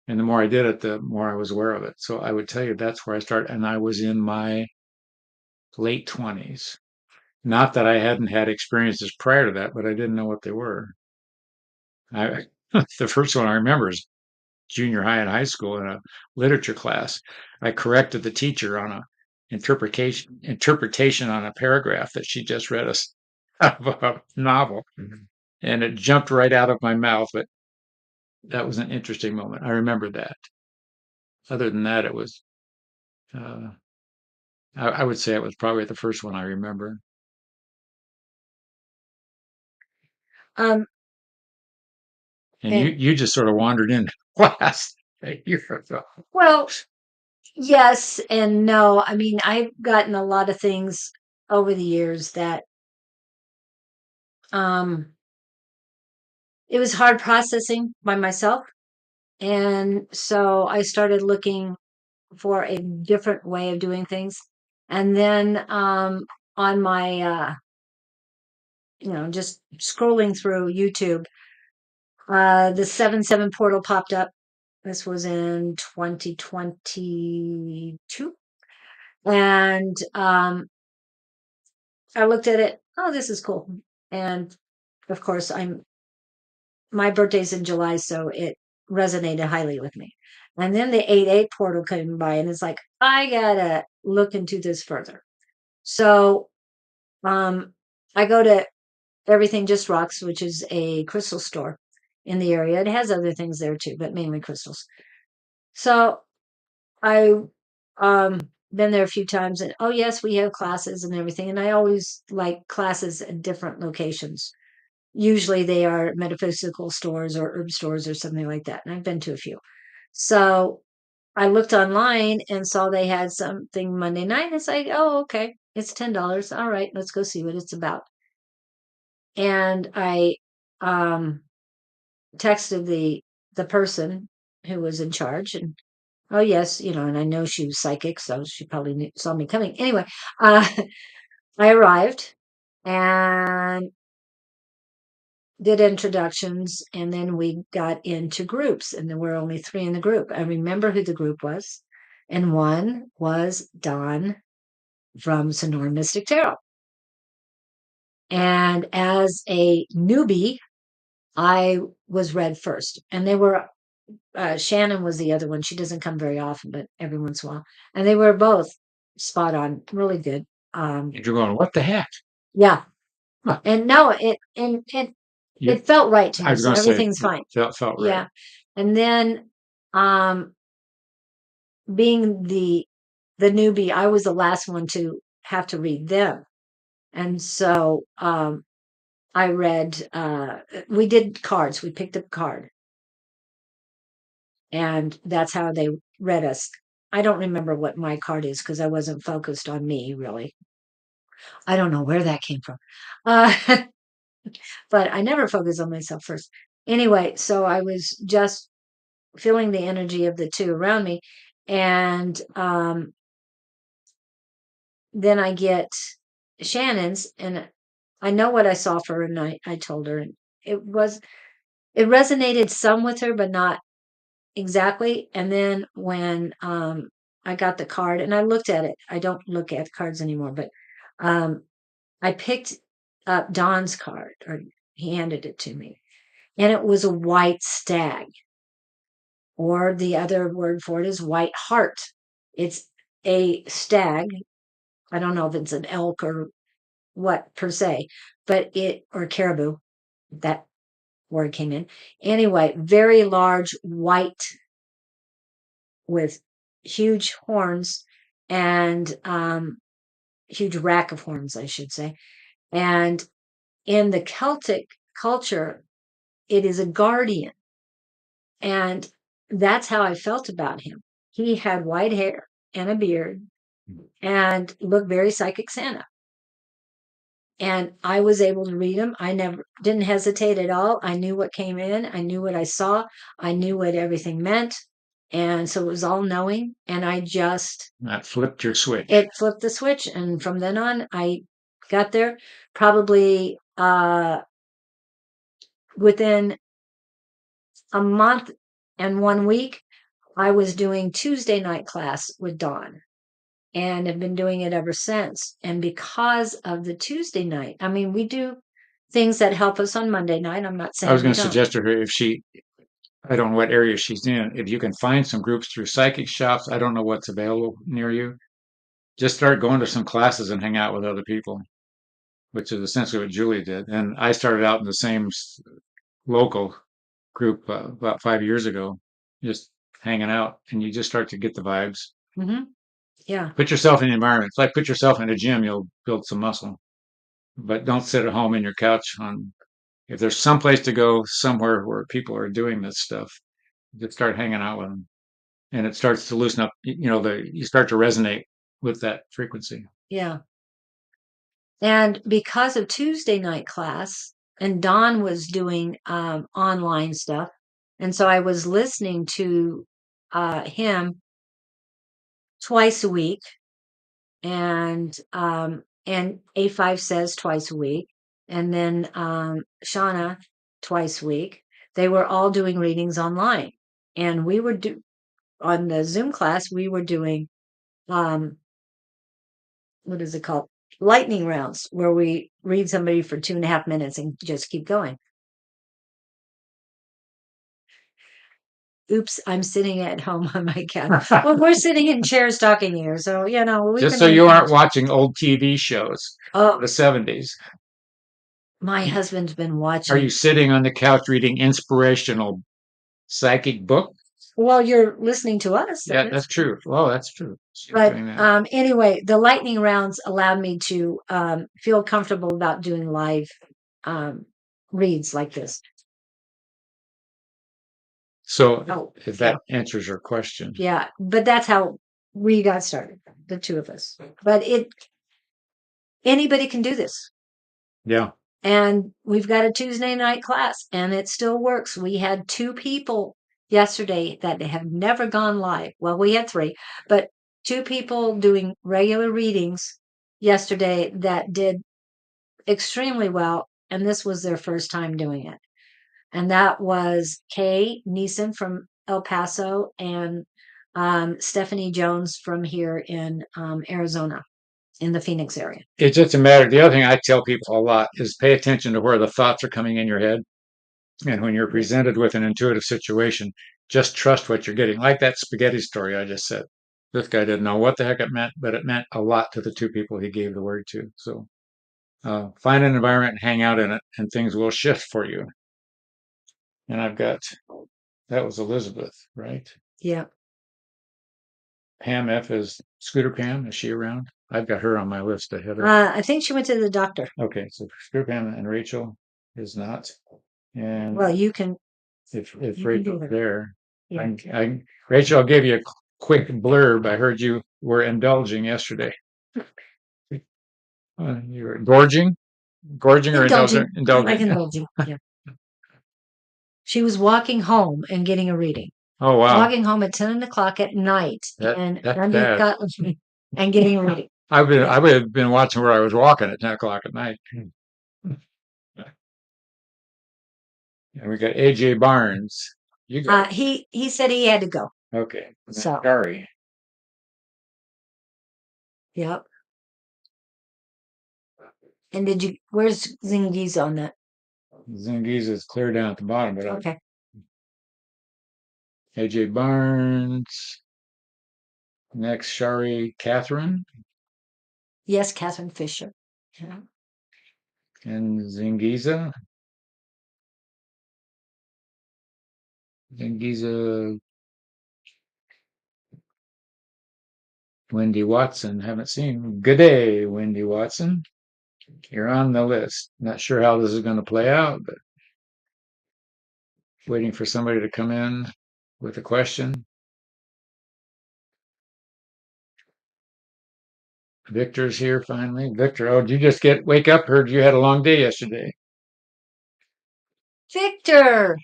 And the more I did it, the more I was aware of it. So I would tell you that's where I started. And I was in my late 20s. Not that I hadn't had experiences prior to that, but I didn't know what they were. I, the first one I remember is junior high and high school in a literature class. I corrected the teacher on a interpretation on a paragraph that she just read us of a novel, and it jumped right out of my mouth. But that was an interesting moment. I remember that. Other than that, it was. Uh, I would say it was probably the first one I remember. Um, And you and you just sort of wandered into class a year ago. well, yes and no. I mean, I've gotten a lot of things over the years that um it was hard processing by myself. And so I started looking for a different way of doing things. And then on my just scrolling through YouTube, the 7-7 portal popped up. This was in 2022. And I looked at it. Oh, this is cool. And of course, my birthday's in July, so it resonated highly with me. And then the 8-8 portal came by, and it's like, I gotta look into this further. So um, I go to Everything Just Rocks, which is a crystal store in the area. It has other things there too, but mainly crystals. So I been there a few times, and oh yes, we have classes and everything. And I always like classes at different locations. Usually they are metaphysical stores or herb stores or something like that. And I've been to a few. So I looked online and saw they had something Monday night. It's like, oh, okay. It's $10. All right, let's go see what it's about. And I um texted the person who was in charge, and oh yes, and I know she was psychic, so she probably saw me coming. Anyway, uh I arrived and did introductions, and then we got into groups, and there were only 3 in the group. I remember who the group was, and one was Don from Sonora Mystic Tarot. And as a newbie, I was read first, and they were Shannon was the other one. She doesn't come very often, but every once in a while, and they were both spot on, really good. And you're going, what the heck? Yeah, Huh. and no, it felt right to I me, was so going to say, everything's fine. felt right. Yeah, and then um being the newbie, I was the last one to have to read them. And so I read we did cards. We picked up a card. And that's how they read us. I don't remember what my card is because I wasn't focused on me really. I don't know where that came from. Uh, but I never focus on myself first. Anyway, so I was just feeling the energy of the two around me. And then I get Shannon's, and I know what I saw for her, and I told her, and it resonated some with her, but not exactly. And then when I got the card and I looked at it, I don't look at cards anymore, but um, I picked up Don's card, or he handed it to me, and it was a white stag, or the other word for it is white hart. It's a stag. I don't know if it's an elk or what per se, but or caribou, that word came in. Anyway, very large white with huge horns and huge rack of horns, I should say. And in the Celtic culture, it is a guardian. And that's how I felt about him. He had white hair and a beard and looked very psychic Santa. And I was able to read him. I never didn't hesitate at all. I knew what came in. I knew what I saw. I knew what everything meant. And so it was all knowing. And I just, That flipped your switch. it flipped the switch. And from then on, I got there probably within a month and 1 week. I was doing Tuesday night class with Don and have been doing it ever since. And because of the Tuesday night, I mean, we do things that help us on Monday night. I'm not I was saying we going to don't. suggest to her, if she, I don't know what area she's in, if you can find some groups through psychic shops, I don't know what's available near you. Just start going to some classes and hang out with other people, which is essentially what Julie did. And I started out in the same local group about 5 years ago, just hanging out, and you just start to get the vibes. Mm-hmm. Yeah. Put yourself in the environment. It's like put yourself in a gym, you'll build some muscle. But don't sit at home in your couch on. If there's some place to go somewhere where people are doing this stuff, just start hanging out with them, and it starts to loosen up. You start to resonate with that frequency. Yeah. And because of Tuesday night class, and Don was doing online stuff, and so I was listening to him twice a week, and A5 says twice a week, and then Shauna twice a week. They were all doing readings online, and we were on the Zoom class. We were doing what is it called? Lightning rounds, where we read somebody for 2.5 minutes and just keep going. Oops, I'm sitting at home on my couch. Well, we're sitting in chairs talking here, so we Just can so make you aren't things. watching old TV shows Oh, the 70s. my husband's been Are watching. you sitting on the couch reading inspirational psychic book? Well, you're listening to us. Yeah, that's true. Oh, that's true. She's But doing that. anyway, the lightning rounds allowed me to feel comfortable about doing live um, reads like this. So Oh, if yeah. that answers your question. Yeah, but that's how we got started, the two of us. But anybody can do this. Yeah. And we've got a Tuesday night class and it still works. We had 2 people yesterday that have never gone live. Well, we had 3, but 2 people doing regular readings yesterday that did extremely well. And this was their first time doing it. And that was Kay Neeson from El Paso and Stephanie Jones from here in Arizona, in the Phoenix area. It's just a matter. The other thing I tell people a lot is pay attention to where the thoughts are coming in your head. And when you're presented with an intuitive situation, just trust what you're getting. Like that spaghetti story I just said. This guy didn't know what the heck it meant, but it meant a lot to the 2 people he gave the word to. So find an environment and hang out in it, and things will shift for you. And that was Elizabeth, right? Yeah. Pam F is Scooter Pam. Is she around? I've got her on my list ahead of. I think she went to the doctor. Okay, so Scooter Pam and Rachel is not. And Well, you can if do Rachel's her. there, Yeah. Rachel, I'll give you quick blurb. I heard you were indulging yesterday. You were gorging or indulging? Indulging. I like Indulging. indulging. Yeah. She was walking home and getting a reading. Oh wow, Walking home at 10 o'clock at night and that's under bad. got and getting a reading. I Yes. would have been watching where I was walking at 10 o'clock at night. And we got AJ Barnes. You got it. He said he had to go. Okay. So, Sorry. yep. And where's Zingi's on that? Zingiz is clear down at the bottom, but Okay. AJ Barnes. Next, Shari Catherine Yes, Catherine Fisher. Yeah. and Zingiza. Zingiza, Wendy Watson. Haven't seen. Good day, Wendy Watson. You're on the list. Not sure how this is going to play out, but waiting for somebody to come in with a question. Victor's here finally. Victor, oh, did you just wake up? Heard you had a long day yesterday. Victor.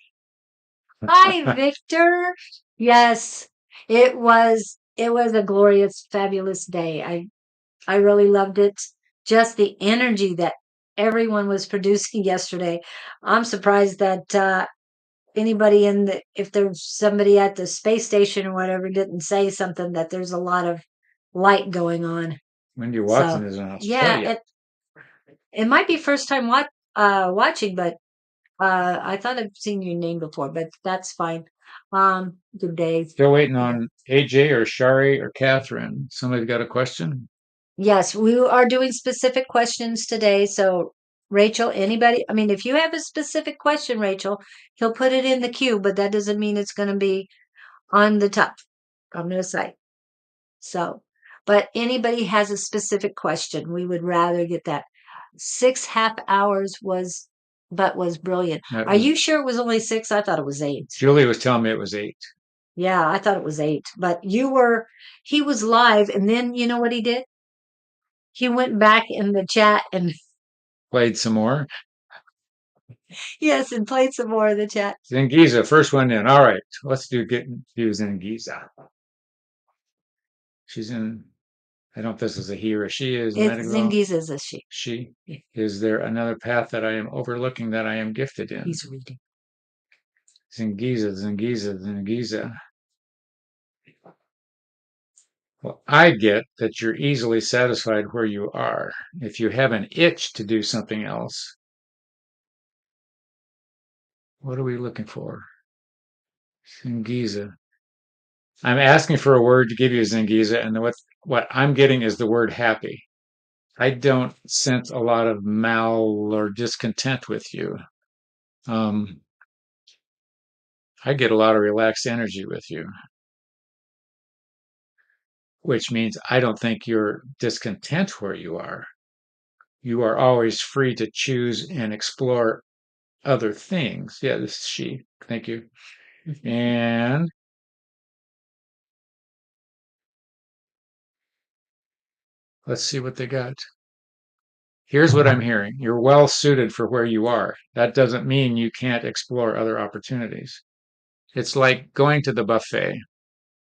Hi, Victor. Yes, it was a glorious, fabulous day. I really loved it. Just the energy that everyone was producing yesterday. I'm surprised that anybody if there's somebody at the space station or whatever, didn't say something that there's a lot of light going on. Wendy So Watson is in yeah, Australia. it might be first time watching, but I thought I've seen your name before, but that's fine. Good day. Still waiting Yeah. on AJ or Shari or Catherine. Somebody got a question? Yes, we are doing specific questions today. So, Rachel, anybody, I mean, if you have a specific question, Rachel, he'll put it in the queue, but that doesn't mean it's going to be on the top. I'm going to say. So, but anybody has a specific question, we would rather get that. 6 half hours was brilliant. That Are was you sure it was only six? I thought it was eight. Julie was telling me it was 8. Yeah, I thought it was eight, but he was live. And then you know what he did? He went back in the chat and Played some more. yes, and played some more of the chat. Zingiza, first one in. All right, let's do Zingiza. She's in. I don't know if this is a he or a she. Is It's medical Zingi's is a she. she? Is there another path that I am overlooking that I am gifted in? He's reading. Zingiza, Zingiza, Zingiza. Well, I get that you're easily satisfied where you are. If you have an itch to do something else, what are we looking for? Zingiza. I'm asking for a word to give you Zingiza, and what I'm getting is the word happy. I don't sense a lot of mal or discontent with you. Um, I get a lot of relaxed energy with you, which means I don't think you're discontent where you are. You are always free to choose and explore other things. Yeah, this is she. Thank you. And let's see what they got. Here's what I'm hearing. You're well suited for where you are. That doesn't mean you can't explore other opportunities. It's like going to the buffet.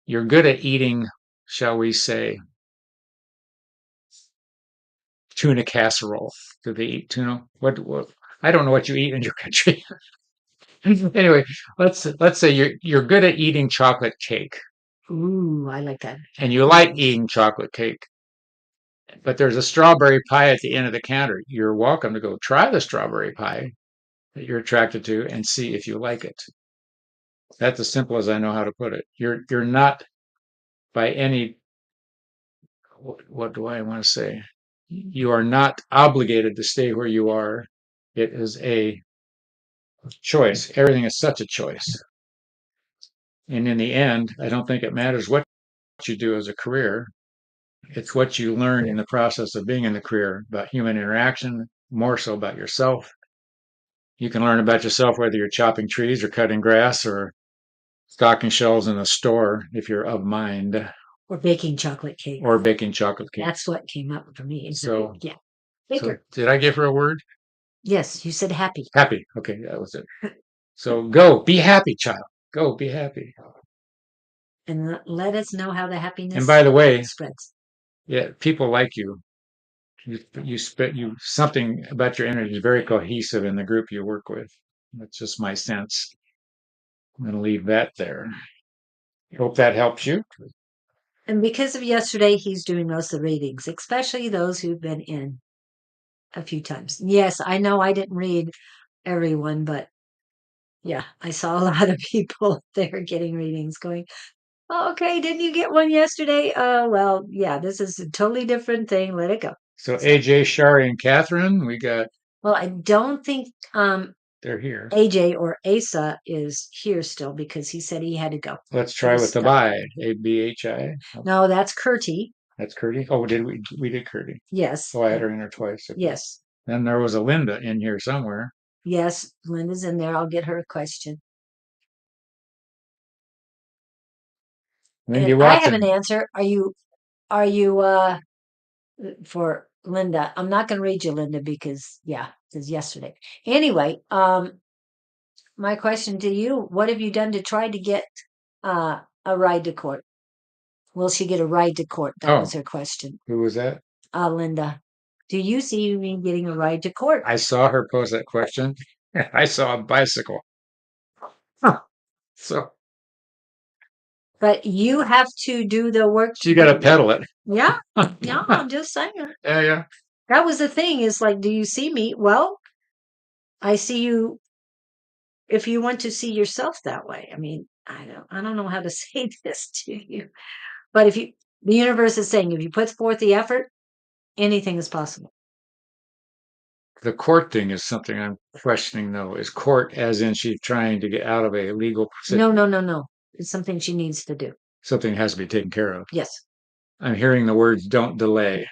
You're good at eating, shall we say, tuna casserole. Do they eat tuna? What I don't know what you eat in your country. Anyway, let's say you're good at eating chocolate cake Ooh, I like that. and you like eating chocolate cake, but there's a strawberry pie at the end of the counter. You're welcome to go try the strawberry pie that you're attracted to and see if you like it. That's as simple as I know how to put it. You're not by any what do I want to say? You are not obligated to stay where you are. It is a choice. Everything is such a choice. And in the end, I don't think it matters what you do as a career. It's what you learn in the process of being in the career about human interaction, more so about yourself. You can learn about yourself whether you're chopping trees or cutting grass or stocking shelves in a store if you're of mind, Or baking chocolate cake. or baking chocolate cake. That's what came up for me. So, Yeah. so Baker. did I give her a word? Yes, you said happy. Happy. Okay, that was it. So go, be happy, child. Go, be happy. And let us know how the And happiness by the way, spreads. yeah, people like you. You something about your energy is very cohesive in the group you work with. That's just my sense. I'm going to leave that there. Hope that helps you. And because of yesterday, he's doing most of the readings, especially those who've been in a few times. Yes, I know I didn't read everyone, but yeah, I saw a lot of people there getting readings going, oh, okay, didn't you get one yesterday? Well, yeah, this is a totally different thing. Let it go. So AJ, Shari, and Catherine, we got. Well, I don't think They're here. AJ or Asa is here still because he said he had to go. Let's try with the bi. ABHI. No, that's Curti. That's Curdy. Oh, did we did Curdy? Yes. Oh, I had her in her twice. Okay. Yes. Then there was a Linda in here somewhere. Yes, Linda's in there. I'll get her a question. Lindy And I have Watson. an answer. Are you for Linda? I'm not going to read you, Linda, because yeah, this is yesterday. Anyway, my question to you, what have you done to try to get a ride to court? Will she get a ride to court? That was her question. Who was that? Linda. Do you see me getting a ride to court? I saw her pose that question. I saw a bicycle. Huh. So But you have to do the work. you got to pedal it. Yeah, yeah, I'm just saying. Yeah. That was the thing is like, do you see me? Well, I see you if you want to see yourself that way. I mean, I don't know how to say this to you, but if you, the universe is saying, if you put forth the effort, anything is possible. The court thing is something I'm questioning, though. Is court as in she's trying to get out of a legal No. It's something she needs to do. something has to be taken care of. Yes. I'm hearing the words "don't delay."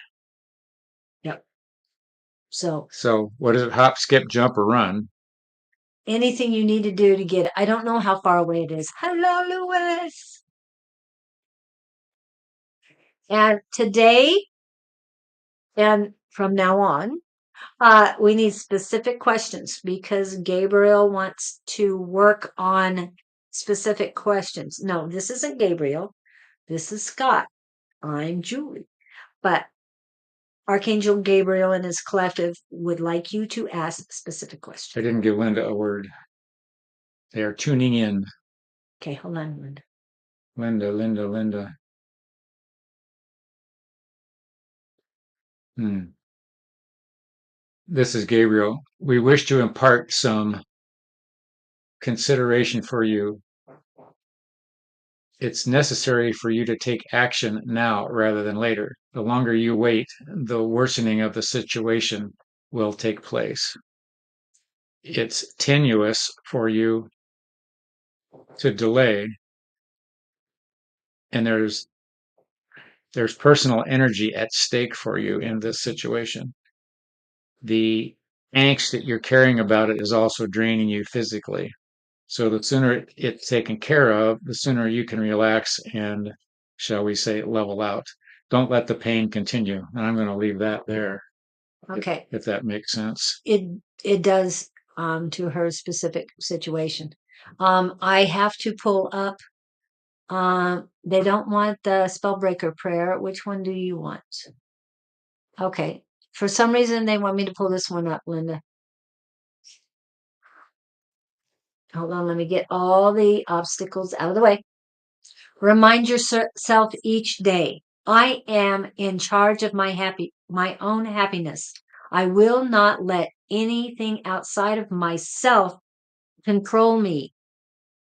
Yep. So What is it? Hop, skip, jump, or run? anything you need to do to get, I don't know how far away it is. Hello, Louis. And today and from now on, we need specific questions because Gabriel wants to work on specific questions. No, this isn't Gabriel. This is Scott. I'm Julie. But Archangel Gabriel and his collective would like you to ask specific I questions. didn't give Linda a word. They are tuning in. Okay, hold on, Linda. Linda. This is Gabriel. We wish to impart some consideration for you. It's necessary for you to take action now rather than later. The longer you wait, the worsening of the situation will take place. It's tenuous for you to delay, and there's personal energy at stake for you in this situation. The angst that you're carrying about it is also draining you physically. So the sooner it's taken care of, the sooner you can relax and, shall we say, level out. Don't let the pain continue. And I'm going to leave that there. Okay. If that makes sense. It does to her specific situation. I have to pull up. They don't want the spellbreaker prayer. Which one do you want? Okay. For some reason, they want me to pull this one up, Linda. Hold on, let me get all the obstacles out of the way. Remind yourself each day, I am in charge of my own happiness. I will not let anything outside of myself control me.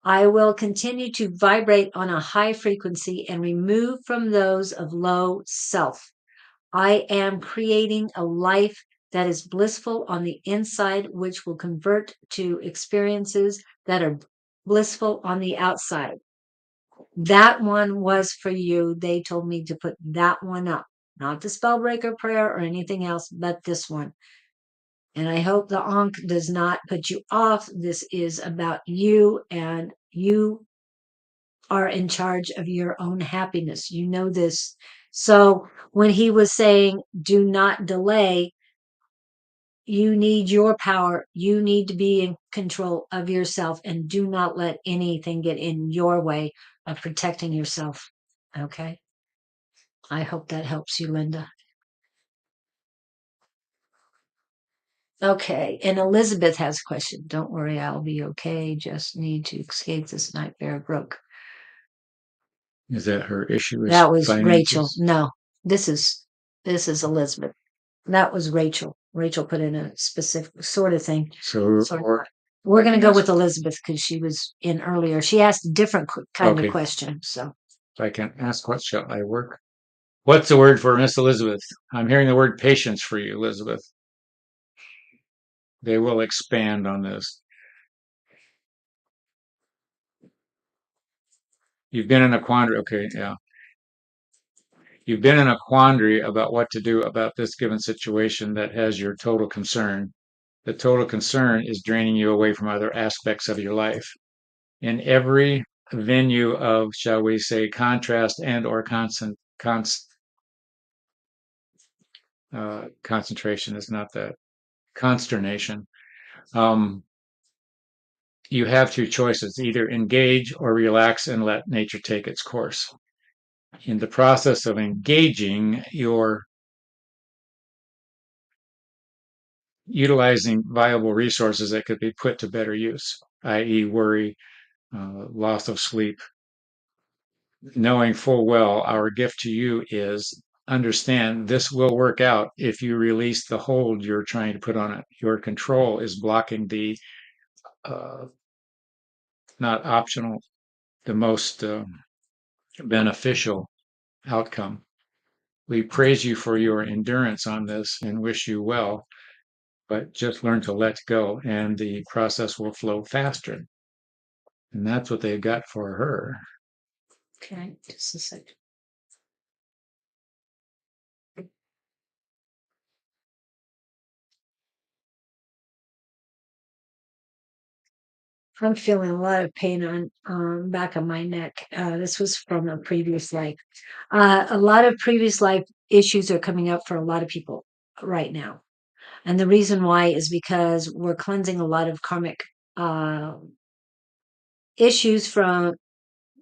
I will continue to vibrate on a high frequency and remove from those of low self. I am creating a life that is blissful on the inside, which will convert to experiences that are blissful on the outside. That one was for you. They told me to put that one up, not the spellbreaker prayer or anything else, but this one. And I hope the Ankh does not put you off. This is about you and you are in charge of your own happiness. You know this. So when he was saying, do not delay, you need your power. You need to be in control of yourself and do not let anything get in your way of protecting yourself. Okay. I hope that helps you, Linda. Okay. And Elizabeth has a question. Don't worry, I'll be okay. Just need to escape this nightmare broke. Is that her issue is That was Rachel. finances? No, this is Elizabeth. That was Rachel. Rachel put in a specific sort of thing. So, Sort of. or We're I going can to go ask, with Elizabeth because she was in earlier. She asked a different kind of okay, question. So if I can ask, what shall I work? What's the word for Miss Elizabeth? I'm hearing the word patience for you, Elizabeth. They will expand on this. You've been in a quandary. Okay, yeah. You've been in a quandary about what to do about this given situation that has your total concern. The total concern is draining you away from other aspects of your life. In every venue of, shall we say, contrast and or concentration is not that consternation. Um, you have two choices: either engage or relax and let nature take its course. In the process of engaging, you're utilizing viable resources that could be put to better use, i.e., worry, loss of sleep, knowing full well our gift to you is understand this will work out if you release the hold you're trying to put on it. Your control is blocking the uh, not optional, the most beneficial outcome. We praise you for your endurance on this and wish you well, but just learn to let go and the process will flow faster. And that's what they've got for her. okay, just a second. I'm feeling a lot of pain on back of my neck. This was from a previous life. A lot of previous life issues are coming up for a lot of people right now. And the reason why is because we're cleansing a lot of karmic uh, issues from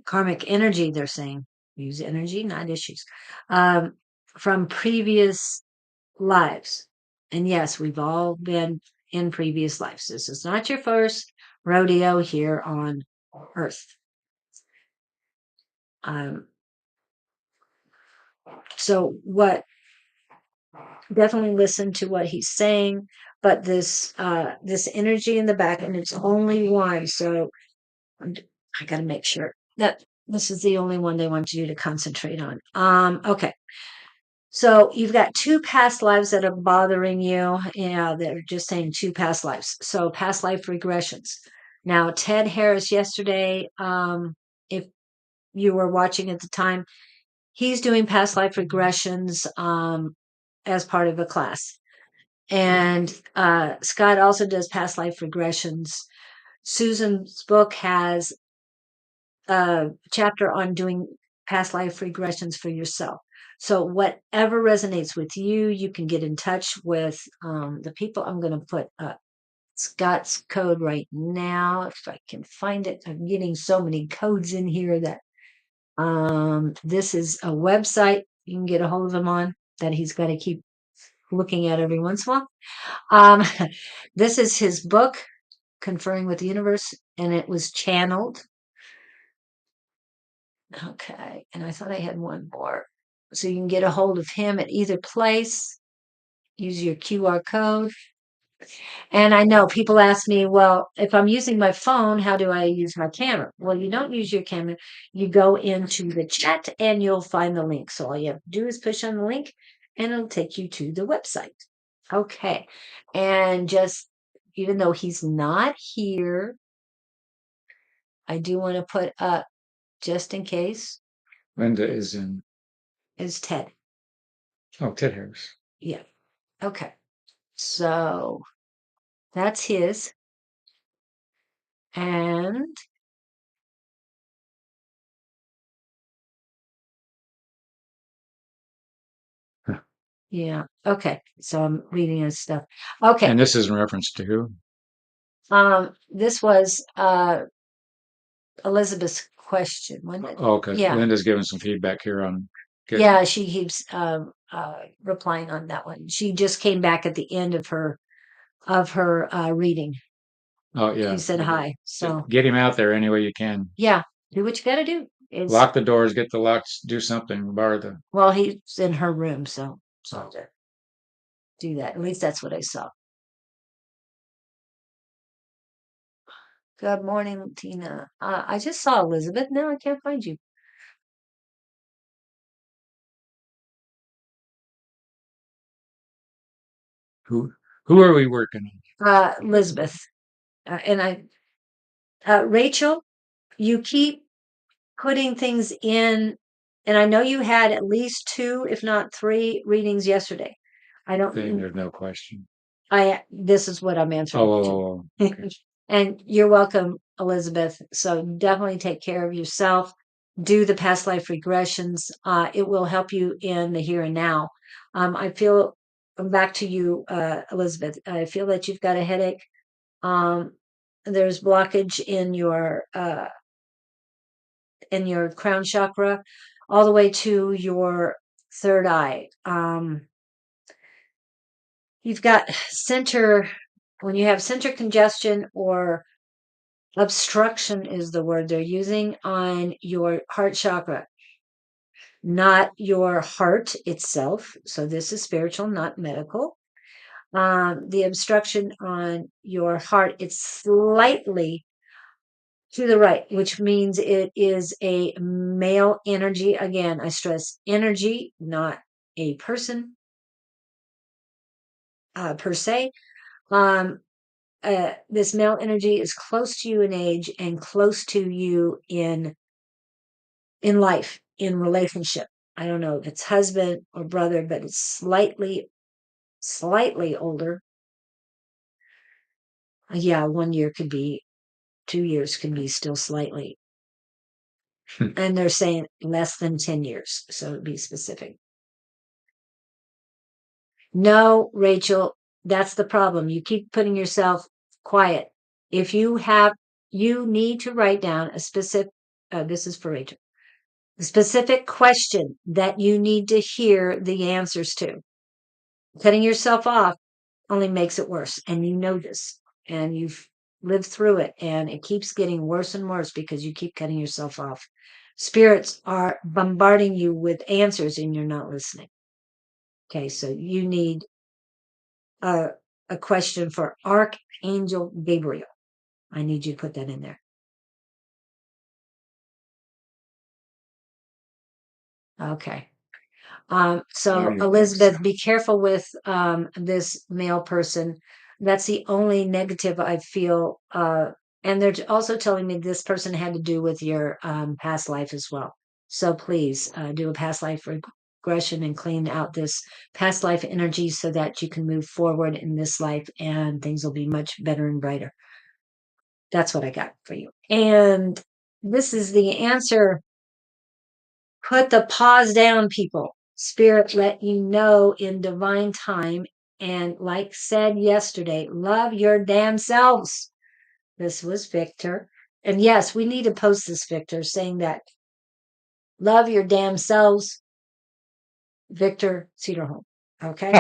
karmic energy, they're saying. Use energy, not issues. Um, from previous lives. And yes, we've all been in previous lives. This is not your first rodeo here on Earth. Um, so what definitely listen to what he's saying, but this energy in the back, and it's only one, so I got to make sure that this is the only one they want you to concentrate on. Okay. So you've got two past lives that are bothering you. Yeah, they're just saying two past lives. So past life regressions. Now, Ted Harris yesterday, if you were watching at the time, he's doing past life regressions as part of a class. And Scott also does past life regressions. Susan's book has a chapter on doing past life regressions for yourself. So whatever resonates with you, you can get in touch with the people. I'm going to put Scott's code right now if I can find it. I'm getting so many codes in here that this is a website you can get a hold of him on that he's got to keep looking at every once in a while. Um, this is his book, Conferring with the Universe, and it was channeled. Okay, and I thought I had one more. So you can get a hold of him at either place. Use your QR code. And I know people ask me, well, if I'm using my phone, how do I use my camera? Well, you don't use your camera. You go into the chat and you'll find the link. So all you have to do is push on the link and it'll take you to the website. Okay. And just, even though he's not here, I do want to put up, just in case, Linda is in, is Ted. oh, Ted Harris. Yeah. Okay. So that's his. And Yeah. Okay. So I'm reading his stuff. Okay. And this is in reference to who? This was Elizabeth's question, wasn't it? Oh, okay. Yeah. Linda's giving some feedback here on getting. Yeah, she keeps replying on that one. She just came back at the end of her reading. Oh, She yeah. said hi. So Get him out there any way you can. yeah, do what you got to do. Is Lock the doors, get the locks, do something, bar the. well, he's in her room, so to do that. At least that's what I saw. Good morning, Tina. I just saw Elizabeth. Now I can't find you. Who? Who are we working Elizabeth, and Rachel, you keep putting things in, and I know you had at least two, if not three, readings yesterday. I on? Thing, don't. there's no question. This is what I'm answering to. Oh, okay. And you're welcome, Elizabeth. So definitely take care of yourself. Do the past life regressions. It will help you in the here and now. I feel back to you, Elizabeth. I feel that you've got a headache. Um, there's blockage in your crown chakra, all the way to your third eye. You've got center when you have center congestion or obstruction is the word they're using on your heart chakra, not your heart itself. So this is spiritual, not medical. The obstruction on your heart, it's slightly to the right, which means it is a male energy. Again, I stress energy, not a person per se. Um, this male energy is close to you in age and close to you in life, in relationship. I don't know if it's husband or brother, but it's slightly older. Yeah, 1 year could be, 2 years could be still slightly. And they're saying less than 10 years. So to be specific. No, Rachel, that's the problem. You keep putting yourself quiet. If you need to write down a specific, this is for Rachel, a specific question that you need to hear the answers to. Cutting yourself off only makes it worse. And you know this. And you've lived through it. And it keeps getting worse and worse because you keep cutting yourself off. Spirits are bombarding you with answers and you're not listening. Okay, so you need a, a question for Archangel Gabriel. I need you to put that in there. Okay. So Alrighty, Elizabeth, thanks. be careful with this male person. That's the only negative I feel. And they're also telling me this person had to do with your past life as well. So please do a past life regression and clean out this past life energy so that you can move forward in this life and things will be much better and brighter. That's what I got for you. And this is the answer. Put the pause down, people. Spirit let you know in divine time. And like said yesterday, love your damn selves. This was Victor. And yes, we need to post this, Victor, saying that love your damn selves, Victor Cedarholm. Okay?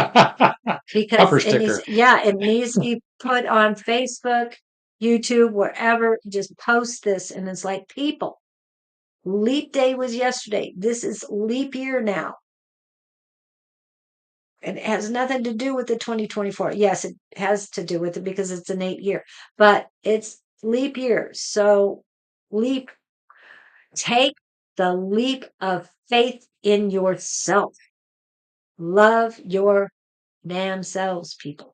Because Bumper it needs, sticker. yeah, it needs to be put on Facebook, YouTube, wherever. Just post this. And it's like, people, leap day was yesterday. This is leap year now. And it has nothing to do with the 2024. Yes, it has to do with it because it's an 8 year, but it's leap year. So leap, take the leap of faith in yourself. Love your damn selves, people.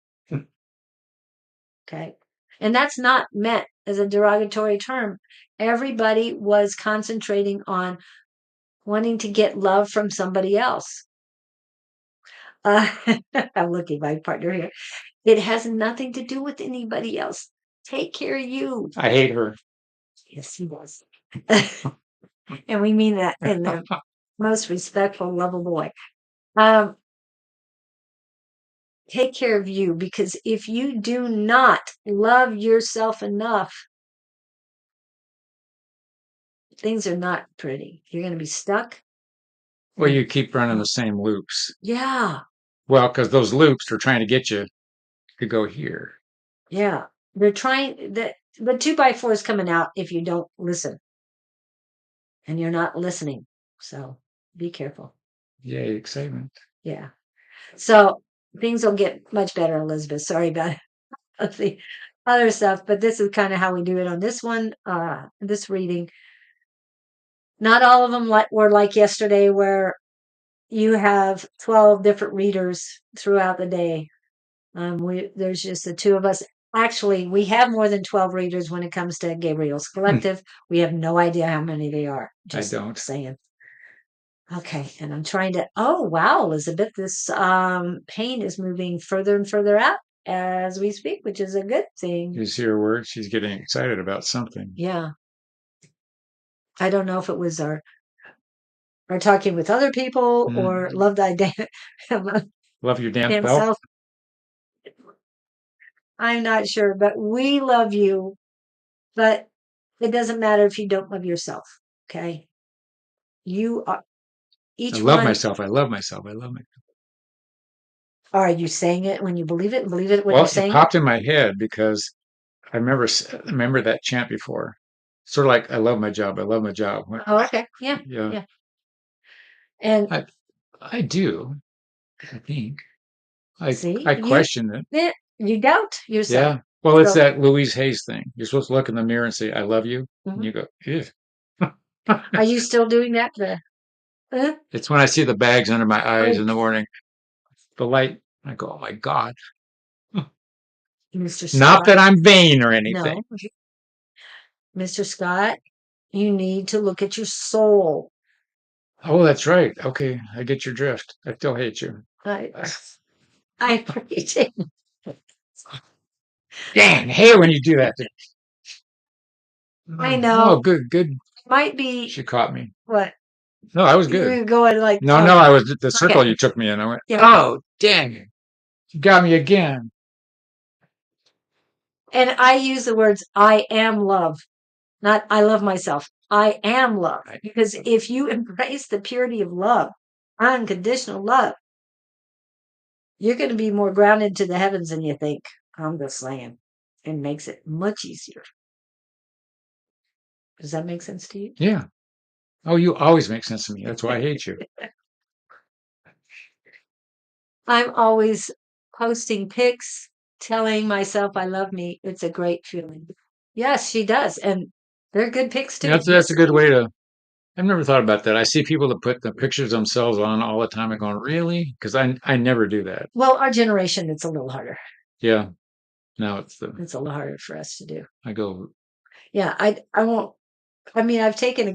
Okay. And that's not meant as a derogatory term. Everybody was concentrating on wanting to get love from somebody else. Uh, I'm looking at my partner here. It has nothing to do with anybody else. Take care of you. I hate her. Yes, he does. And we mean that in the most respectful, lovable way. Um, take care of you, because if you do not love yourself enough, things are not pretty. You're going to be stuck. Well, you keep running the same loops. Yeah. Well, because those loops are trying to get you to go here. Yeah. They're trying the 2x4 is coming out if you don't listen, and you're not listening. So be careful. Yay, excitement. Yeah. So things will get much better, Elizabeth. Sorry about the other stuff, but this is kind of how we do it on this one, this reading. Not all of them were like yesterday, where you have 12 different readers throughout the day. There's just the two of us. Actually, we have more than 12 readers when it comes to Gabriel's Collective. We have no idea how many they are. I Just don't. saying. Okay, and I'm trying to. Oh wow, Elizabeth, this pain is moving further and further out as we speak, which is a good thing. You see her words? She's getting excited about something. Yeah, I don't know if it was our talking with other people or love thy Love your damn damn self. self. I'm not sure, but we love you. But it doesn't matter if you don't love yourself. Okay, you are I each love one. myself. I love myself. I love myself. Are you saying it when you believe it? Believe it when Well, you're it saying it? popped in my head because I remember that chant before. Sort of like I love my job. I love my job. Oh, okay. Yeah, Yeah, yeah. And I do. I think see, I question it. you doubt yourself. Yeah. Well, it's So, that Louise Hayes thing. You're supposed to look in the mirror and say, "I love you," and mhm. you go, "Ew." Are you still doing that? It's when I see the bags under my eyes in Oh, the morning, the light. I go, "Oh my God!" Mr. Not Scott. that I'm vain or anything. No, Mr. Scott, you need to look at your soul. Oh, that's right. Okay, I get your drift. I still hate you. I, I appreciate it. Dang, I hate when you do that. I Oh, know. good, good. Might be She caught me. what No, I was good. you're going like, No, oh, no, I was the circle okay. you took me in. I went, Yeah. oh, dang it. You got me again. And I use the words I am love, not I love myself. I am love. Because if you embrace the purity of love, unconditional love, you're going to be more grounded to the heavens than you think. I'm just saying. It makes it much easier. Does that make sense to you? Yeah. Oh, you always make sense to me. That's why I hate you. I'm always posting pics, telling myself I love me. It's a great feeling. Yes, she does. And they're good pics too. That's a good way to. I've never thought about that. I see people that put the pictures themselves on all the time. I'm going, really? Because I never do that. Well, our generation, it's a little harder. Yeah. Now It's a little harder for us to do. I go, Yeah, I won't. I mean, I've taken a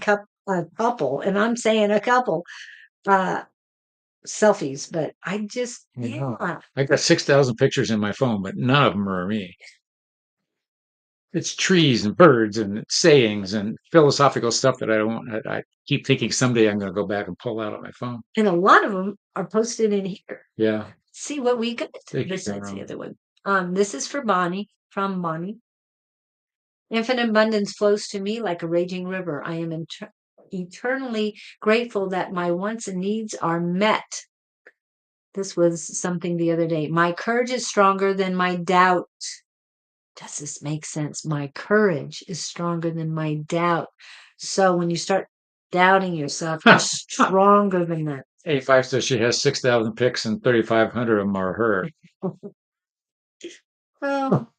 couple, and I'm saying a couple uh selfies, but I just yeah. I got 6,000 pictures in my phone, but none of them are me. It's trees and birds and sayings and philosophical stuff that I don't. I keep thinking someday I'm going to go back and pull out on my phone. And a lot of them are posted in here. Yeah. See what we got. This is the other one. This is for Bonnie, from Bonnie. Infinite abundance flows to me like a raging river. I am eternally grateful that my wants and needs are met. This was something the other day. My courage is stronger than my doubt. Does this make sense? My courage is stronger than my doubt. So when you start doubting yourself, you're stronger than that. 85 says she has 6,000 pics and 3,500 of them are her. Well,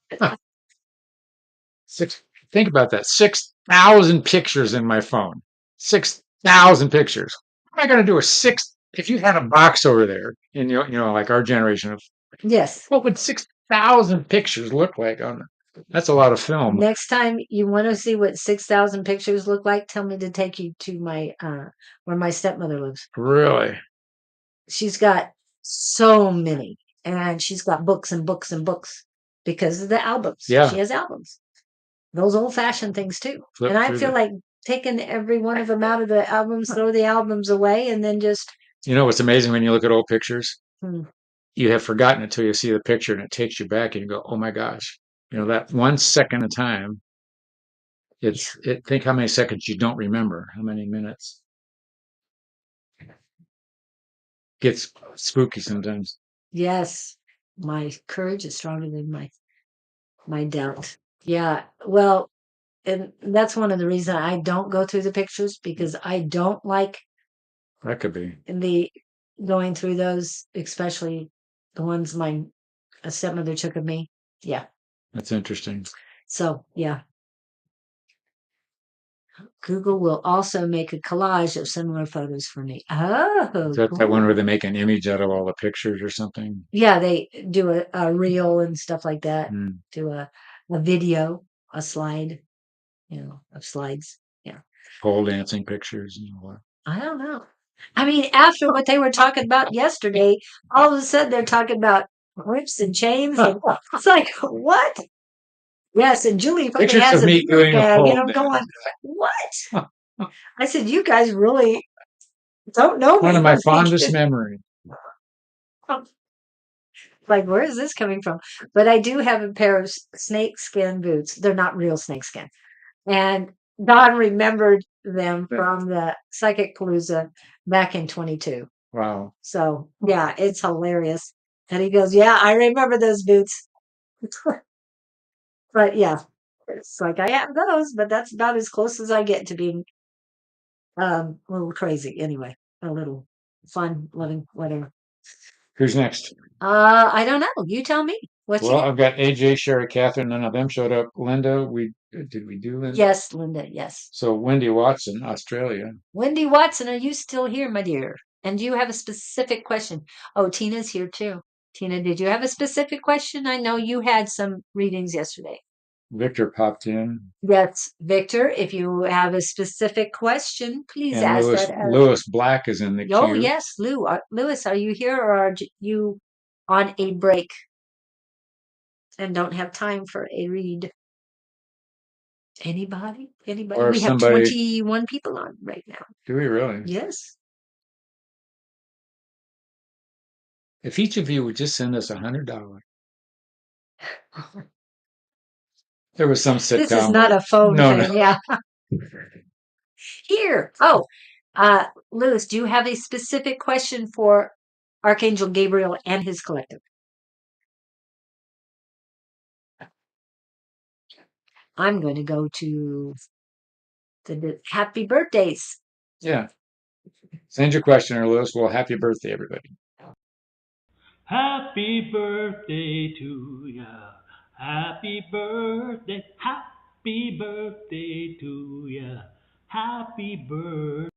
Six. Think about that. 6,000 pictures in my phone. 6,000 pictures. What am I going to do with six? If you had a box over there, and like our generation of, yes. what would 6,000 pictures look like on? That's a lot of film. Next time you want to see what 6,000 pictures look like, tell me to take you to my where my stepmother lives. Really? She's got so many, and she's got books and books and books because of the albums. Yeah. She has albums. Those old-fashioned things too. Flip And I through feel like taking every one of them out of the albums, throw the albums away, and then just You know what's amazing when you look at old pictures? hmm, you have forgotten until you see the picture and it takes you back and you go, oh my gosh, that 1 second of time, think how many seconds you don't remember, how many minutes. Gets spooky sometimes. Yes, my courage is stronger than my doubt. Yeah, well, and that's one of the reasons I don't go through the pictures because I don't like That could be. the going through those, especially the ones my stepmother took of me. Yeah. That's interesting. So yeah, Google will also make a collage of similar photos for me. Oh, Is that that one cool. where they make an image out of all the pictures or something? Yeah, they do a reel and stuff like that. Hmm. Do a video, a slide, of slides. Yeah. Pole dancing pictures and all that. I don't know. I mean, after what they were talking about yesterday, all of a sudden they're talking about whips and chains. And it's like, what? Yes, and Julie fucking Pictures has of a me book doing a bag, and pole I'm dance. going, what? I said, you guys really don't know One me. of my fondest memories. Like, where is this coming from? But I do have a pair of snakeskin boots. They're not real snakeskin. And Don remembered them from the Psychic Palooza back in 22. Wow. So, yeah, it's hilarious. And he goes, yeah, I remember those boots. But yeah, it's like I have those, but that's about as close as I get to being a little crazy anyway. A little fun, loving, whatever. Who's next? I don't know. You tell me. What you Well, got? I've got AJ, Sherry, Catherine, none of them showed up. Linda, did we do Linda? Yes, Linda, yes. So Wendy Watson, Australia. Wendy Watson, are you still here, my dear? And do you have a specific question? Oh, Tina's here too. Tina, did you have a specific question? I know you had some readings yesterday. Victor popped in. Yes, Victor, if you have a specific question, please And ask Lewis that. Lewis Black is in the Oh, queue. yes, Lewis, are you here or are you on a break and don't have time for a read? Anybody? Anybody? Or if We have somebody, 21 people on right now. do we really? Yes. If each of you would just send us $100. There was some This is sitcom. not a phone No, no. thing. Yeah. Here. Oh, Lewis, do you have a specific question for Archangel Gabriel and his collective? I'm going to go to the happy birthdays. Yeah. Send your question, or Lewis. Well, happy birthday, everybody. Happy birthday to ya. Happy birthday. Happy birthday to ya. Happy birthday.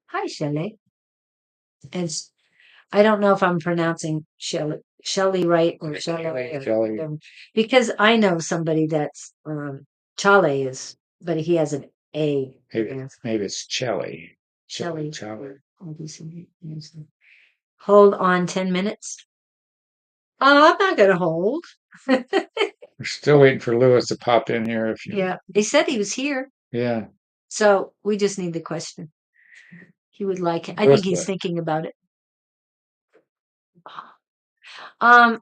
Hi, Shelley. It's I don't know if I'm pronouncing Shelley right or Shelley Shelley. because I know somebody that's Chale is, but he has an A. Maybe it's Chelly. Shelley. Chelly. Hold on 10 minutes. I'm not going to hold. We're still waiting for Lewis to pop in here. If you, Yeah, they said he was here. yeah, So we just need the question. He would like it. I Lewis think he's Black. thinking about it. Um,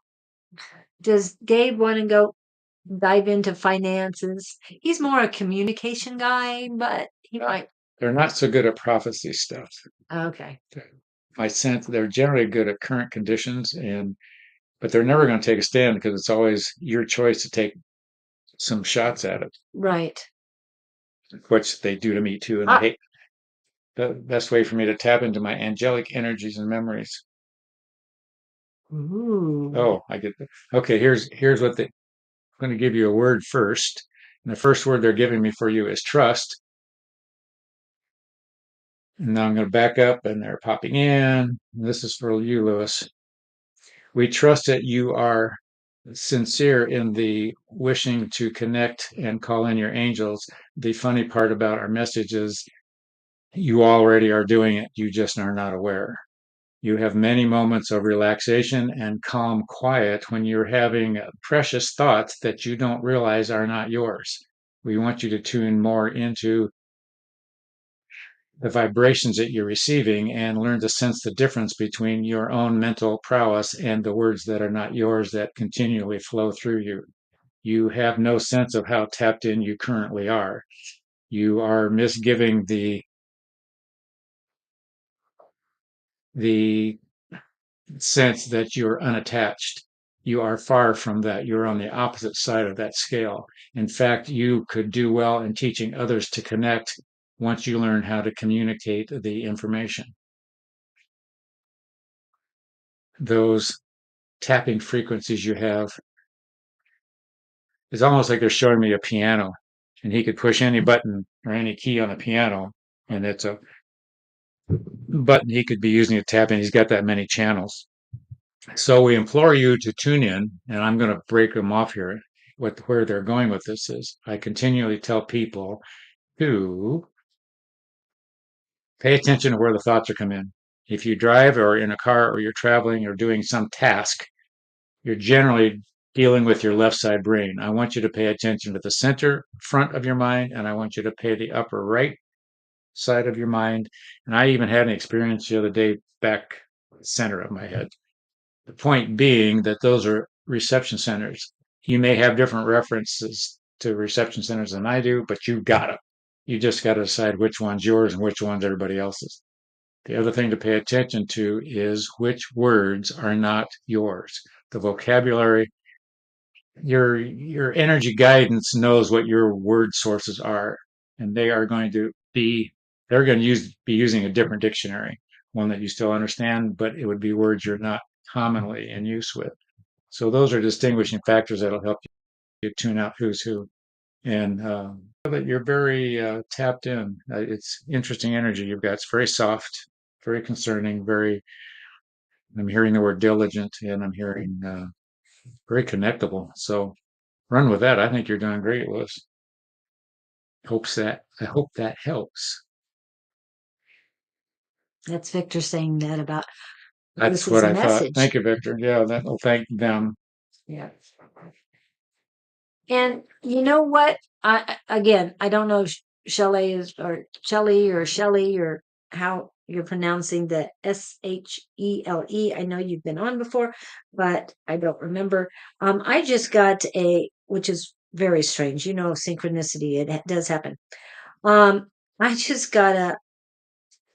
does Gabe want to go dive into finances? He's more a communication guy, but he might. They're not so good at prophecy stuff. Okay. My sense they're generally good at current conditions, but they're never going to take a stand because it's always your choice to take some shots at it, Right. which they do to me too. And I Ah, hate the best way for me to tap into my angelic energies and memories. ooh. Oh, I get that. Okay, here's what I'm going to give you a word first. And the first word they're giving me for you is trust. And now I'm going to back up and they're popping in. This is for you, Lewis. We trust that you are sincere in the wishing to connect and call in your angels. The funny part about our message is you already are doing it. You just are not aware. You have many moments of relaxation and calm quiet when you're having precious thoughts that you don't realize are not yours. We want you to tune more into the vibrations that you're receiving and learn to sense the difference between your own mental prowess and the words that are not yours that continually flow through you. You have no sense of how tapped in you currently are. You are misgiving the sense that you're unattached. You are far from that. You're on the opposite side of that scale. In fact, you could do well in teaching others to connect once you learn how to communicate the information. Those tapping frequencies you have, it's almost like they're showing me a piano, and he could push any button or any key on the piano, and it's a button he could be using to tap in. He's got that many channels. So we implore you to tune in, and I'm going to break them off here. Where they're going with this is I continually tell people to pay attention to where the thoughts are coming in. If you drive or in a car or you're traveling or doing some task, you're generally dealing with your left side brain. I want you to pay attention to the center front of your mind, and I want you to pay the upper right side of your mind. And I even had an experience the other day back center of my head. The point being that those are reception centers. You may have different references to reception centers than I do, but you got them. You just got to decide which one's yours and which one's everybody else's. The other thing to pay attention to is which words are not yours. The vocabulary, your energy guidance knows what your word sources are, and they are going to be they're going to be using a different dictionary, one that you still understand, but it would be words you're not commonly in use with. So those are distinguishing factors that'll help you tune out who's who. And that you're very tapped in. It's interesting energy you've got. It's very soft, very concerning, very. I'm hearing the word diligent, and I'm hearing very connectable. So run with that. I think you're doing great, Liz. I hope that helps. That's Victor saying that about That's Lisa's what I thought. message. Thank you, Victor. Yeah, that will thank them. Yeah. And you know what? Again, I don't know if Shelley or Shelley or how you're pronouncing the Shele. I know you've been on before, but I don't remember. I just got which is very strange. You know, synchronicity. It does happen. I just got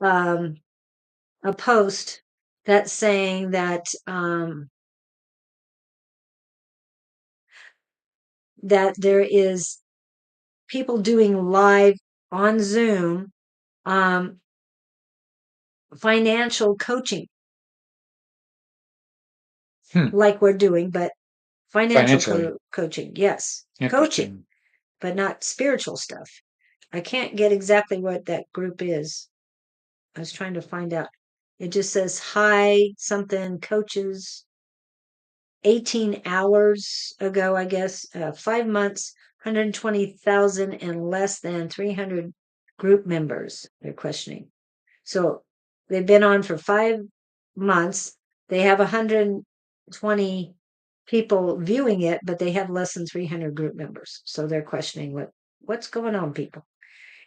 um, a post that's saying that there is people doing live on Zoom financial coaching Hmm. like we're doing, but financial Financially coaching. Yes, coaching, interesting. but not spiritual stuff. I can't get exactly what that group is. I was trying to find out. It just says hi something coaches 18 hours ago, I guess, 5 months, 120,000 and less than 300 group members they're questioning. So they've been on for 5 months. They have 120 people viewing it, but they have less than 300 group members. So they're questioning what's going on, people.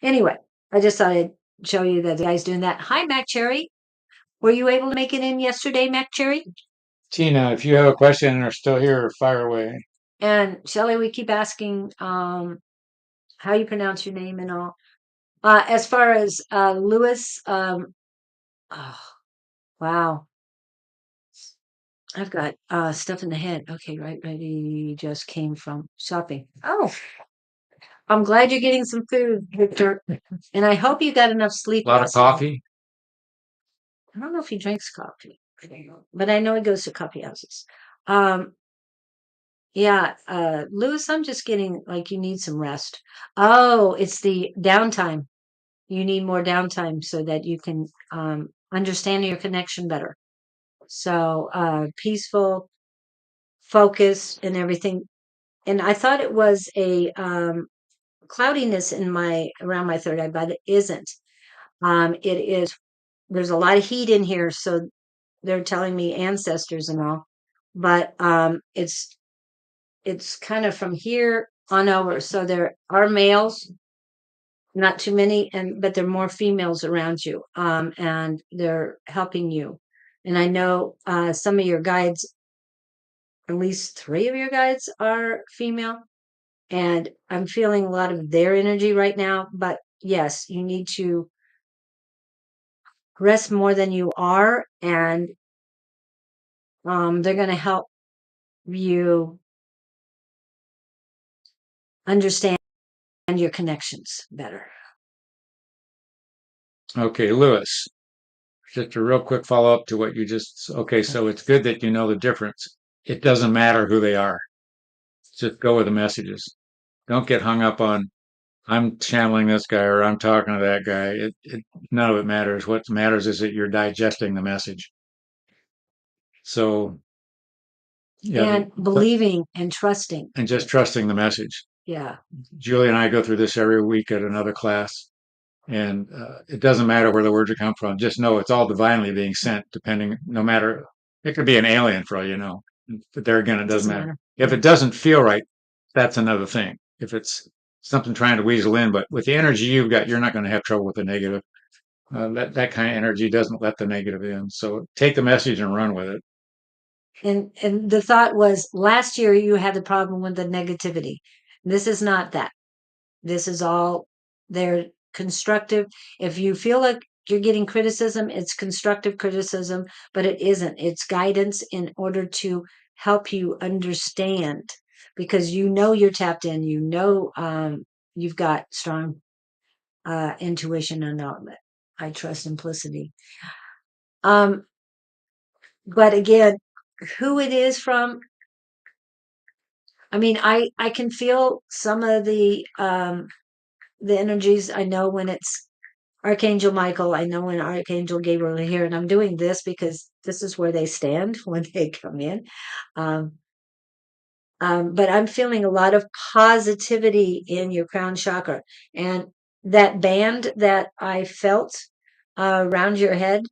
Anyway, I just thought I'd show you that the guy's doing that. Hi, Mac Cherry. Were you able to make it in yesterday, Mac Cherry? Tina, if you have a question and are still here, fire away. And Shelley, we keep asking how you pronounce your name and all. As far as Lewis, oh, wow. I've got stuff in the head. Okay, right, ready. Just came from shopping. Oh, I'm glad you're getting some food, Victor. And I hope you got enough sleep A lot of last night. coffee. I don't know if he drinks coffee, but I know he goes to coffee houses. Um, yeah, Lewis, I'm just getting like you need some rest. Oh, it's the downtime. You need more downtime so that you can understand your connection better. So peaceful, focus, and everything. And I thought it was a cloudiness in around my third eye, but it isn't. It is. There's a lot of heat in here, so they're telling me ancestors and all, but it's kind of from here on over. So there are males, not too many, but there are more females around you, and they're helping you. And I know some of your guides, at least three of your guides, are female, and I'm feeling a lot of their energy right now. But yes, you need to rest more than you are, and they're going to help you understand your connections better. Okay, Lewis, just a real quick follow up to what you just. Okay, so it's good that you know the difference. It doesn't matter who they are. Just go with the messages. Don't get hung up on I'm channeling this guy or I'm talking to that guy. None of it matters. What matters is that you're digesting the message. So yeah, And believing and trusting. and just trusting the message. Yeah. Julie and I go through this every week at another class, and it doesn't matter where the words are come from. Just know it's all divinely being sent. No matter, it could be an alien for all you know. But there again, it doesn't matter. If it doesn't feel right, that's another thing. If it's something trying to weasel in, but with the energy you've got, you're not going to have trouble with the negative. That kind of energy doesn't let the negative in. So take the message and run with it. And the thought was last year you had the problem with the negativity. This is not that. This is all they're constructive. If you feel like you're getting criticism, it's constructive criticism, but it isn't. It's guidance in order to help you understand, because you know you're tapped in, you know you've got strong intuition and all that. I trust implicity. But again, who it is from, I mean, I can feel some of the energies. I know when it's Archangel Michael, I know when Archangel Gabriel are here, and I'm doing this because this is where they stand when they come in. Um, but I'm feeling a lot of positivity in your crown chakra, and that band that I felt around your head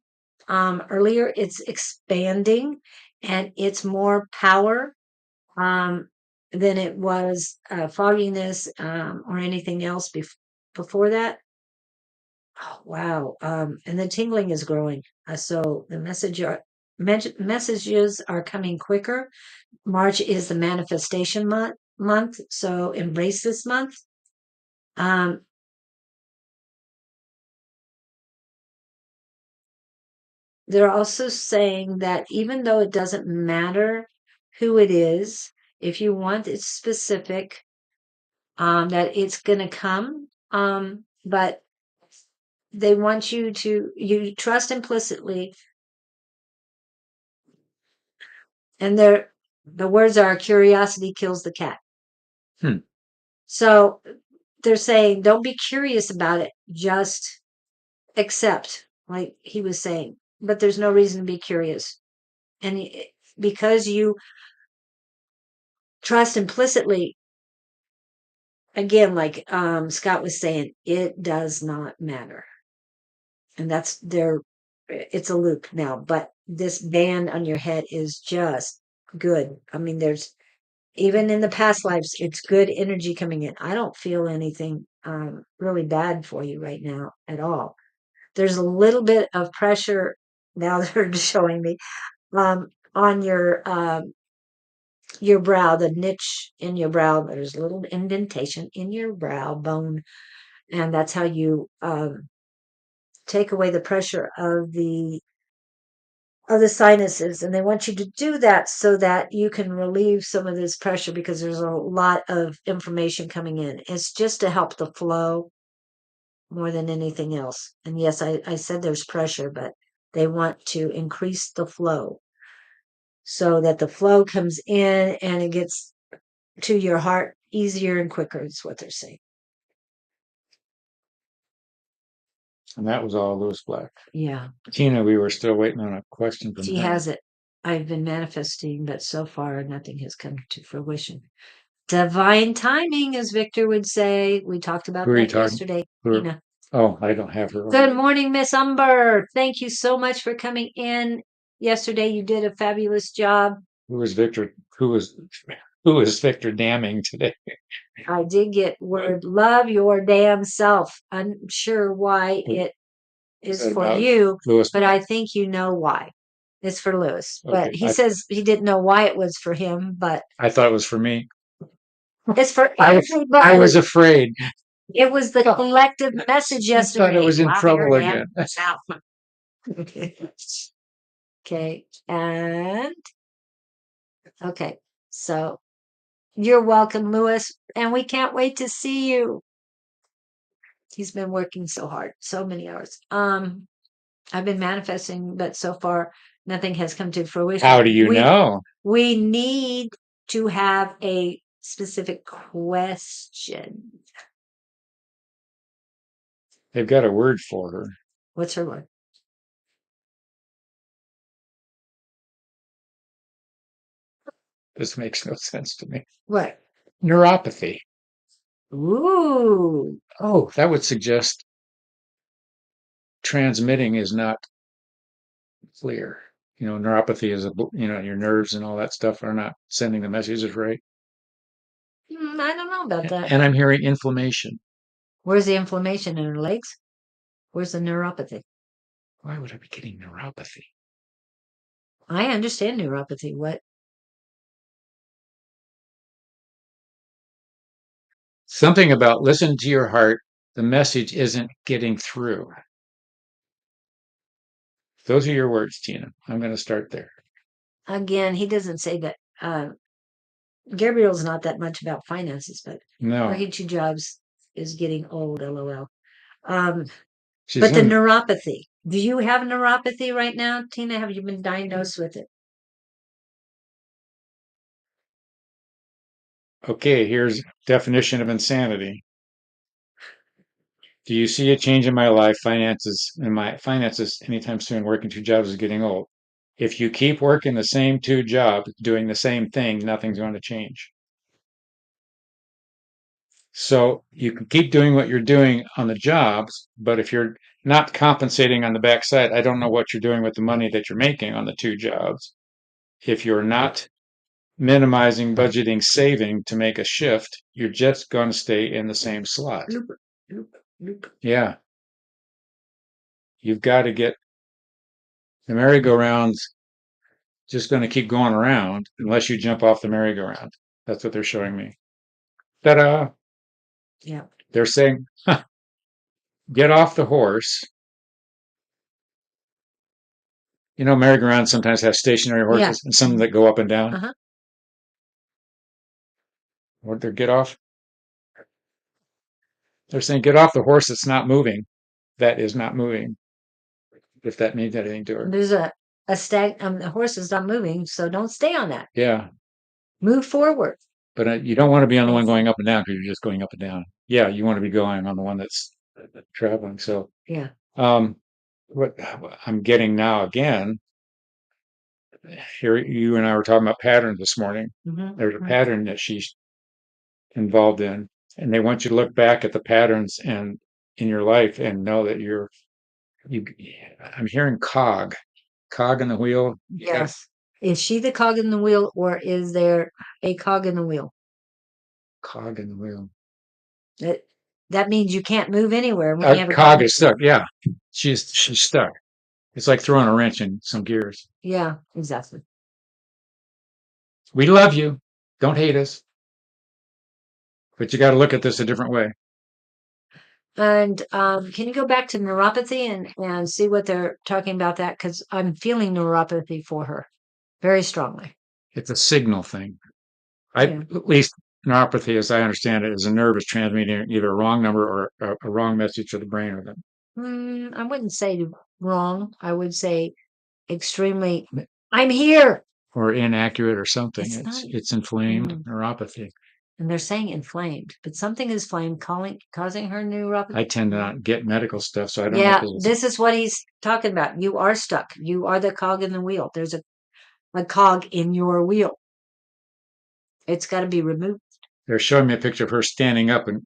earlier, it's expanding, and it's more power than it was fogginess or anything else before that. Oh, wow. And the tingling is growing. So the messages are coming quicker. March is the manifestation month. So embrace this month. Um, they're also saying that even though it doesn't matter who it is, if you want it specific, that it's going to come. But they want you trust implicitly, and the words are curiosity kills the cat. Hmm. So they're saying don't be curious about it, just accept, like he was saying, but there's no reason to be curious. And because you trust implicitly, again, like Scott was saying, it does not matter. And it's a loop now, but this band on your head is just good. I mean, there's even in the past lives, it's good energy coming in. I don't feel anything really bad for you right now at all. There's a little bit of pressure now they're showing me on your brow, the niche in your brow. There's a little indentation in your brow bone, and that's how you take away the pressure of the sinuses. And they want you to do that so that you can relieve some of this pressure, because there's a lot of information coming in. It's just to help the flow more than anything else. And yes, I said there's pressure, but they want to increase the flow so that the flow comes in and it gets to your heart easier and quicker, is what they're saying. And that was all Lewis Black. Yeah. Tina, we were still waiting on a question from She her. has it. I've been manifesting, but so far nothing has come to fruition. Divine timing, as Victor would say. We talked about Who are you that talking? yesterday. Who are- Tina. Oh, I don't have her. Good morning, Miss Umber. Thank you so much for coming in. Yesterday you did a fabulous job. Who was Victor? Who is Victor damning today? I did get word, love your damn self. I'm sure why it is that for about you, Lewis? but I think you know why. It's for Lewis. But Okay, he says he didn't know why it was for him, but I thought it was for me. it's for I everybody. was afraid. It was the collective message I yesterday. thought I was in Love trouble your again. damn self. Okay. And okay. So you're welcome, Lewis. And we can't wait to see you. He's been working so hard, so many hours. I've been manifesting, but so far nothing has come to fruition. How do you know? We need to have a specific question. They've got a word for her. What's her word? This makes no sense to me. What? Neuropathy. Ooh. Oh, that would suggest transmitting is not clear. Neuropathy is your nerves and all that stuff are not sending the messages right. I don't know about that. And I'm hearing inflammation. Where's the inflammation in her legs? Where's the neuropathy? Why would I be getting neuropathy? I understand neuropathy. What? Something about listen to your heart. The message isn't getting through. Those are your words, Tina. I'm going to start there. Again, he doesn't say that. Gabriel's not that much about finances, but No, working two jobs is getting old, lol. she's But the in. neuropathy. Do you have neuropathy right now, Tina? Have you been diagnosed with it? Okay, here's definition of insanity. Do you see a change in my life, finances anytime soon? Working two jobs is getting old. If you keep working the same two jobs, doing the same thing, nothing's going to change. So you can keep doing what you're doing on the jobs, but if you're not compensating on the backside, I don't know what you're doing with the money that you're making on the two jobs. If you're not minimizing, budgeting, saving to make a shift, you're just going to stay in the same slot. Yeah. You've got to get the merry-go-round's just going to keep going around unless you jump off the merry-go-round. That's what they're showing me. Ta-da! Yeah. They're saying, get off the horse. Merry-go-rounds sometimes have stationary horses and some that go up and down. Uh-huh. What they're get off? They're saying, get off the horse that's not moving. That is not moving. If that means anything to her. There's a the horse is not moving, so don't stay on that. Yeah. Move forward. But you don't want to be on the one going up and down because you're just going up and down. Yeah, you want to be going on the one that's traveling. So, Yeah. what I'm getting now again, here you and I were talking about patterns this morning. Mm-hmm. There's a pattern that she's involved in, and they want you to look back at the patterns and in your life and know that you. I'm hearing cog in the wheel. Yes. Is she the cog in the wheel, or is there a cog in the wheel? Cog in the wheel. That means you can't move anywhere. When you have a Cog is stuck. Yeah, she's stuck. It's like throwing a wrench in some gears. Yeah, exactly. We love you. Don't hate us. But you got to look at this a different way. And can you go back to neuropathy and see what they're talking about that? Because I'm feeling neuropathy for her very strongly. It's a signal thing. At least neuropathy, as I understand it, is a nerve is transmitting either a wrong number or a wrong message to the brain or them. I wouldn't say wrong. I would say extremely, I'm here. Or inaccurate or something. It's It's inflamed neuropathy. And they're saying inflamed, but something is inflamed, causing her neuropathy. I tend to not get medical stuff, so I don't know. Yeah, this is what he's talking about. You are stuck. You are the cog in the wheel. There's a cog in your wheel. It's got to be removed. They're showing me a picture of her standing up. And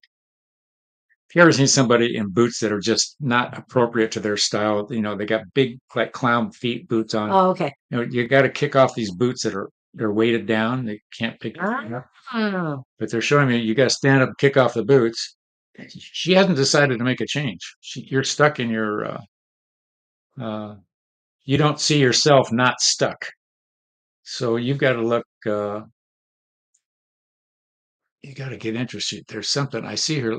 if you ever seen somebody in boots that are just not appropriate to their style, they got big, like clown feet boots on. Oh, okay. You got to kick off these boots they're weighted down. They can't pick up. Oh. But they're showing me you got to stand up and kick off the boots. She hasn't decided to make a change. You're stuck in your, uh, you don't see yourself not stuck. So you've got to look, you got to get interested. There's something I see her.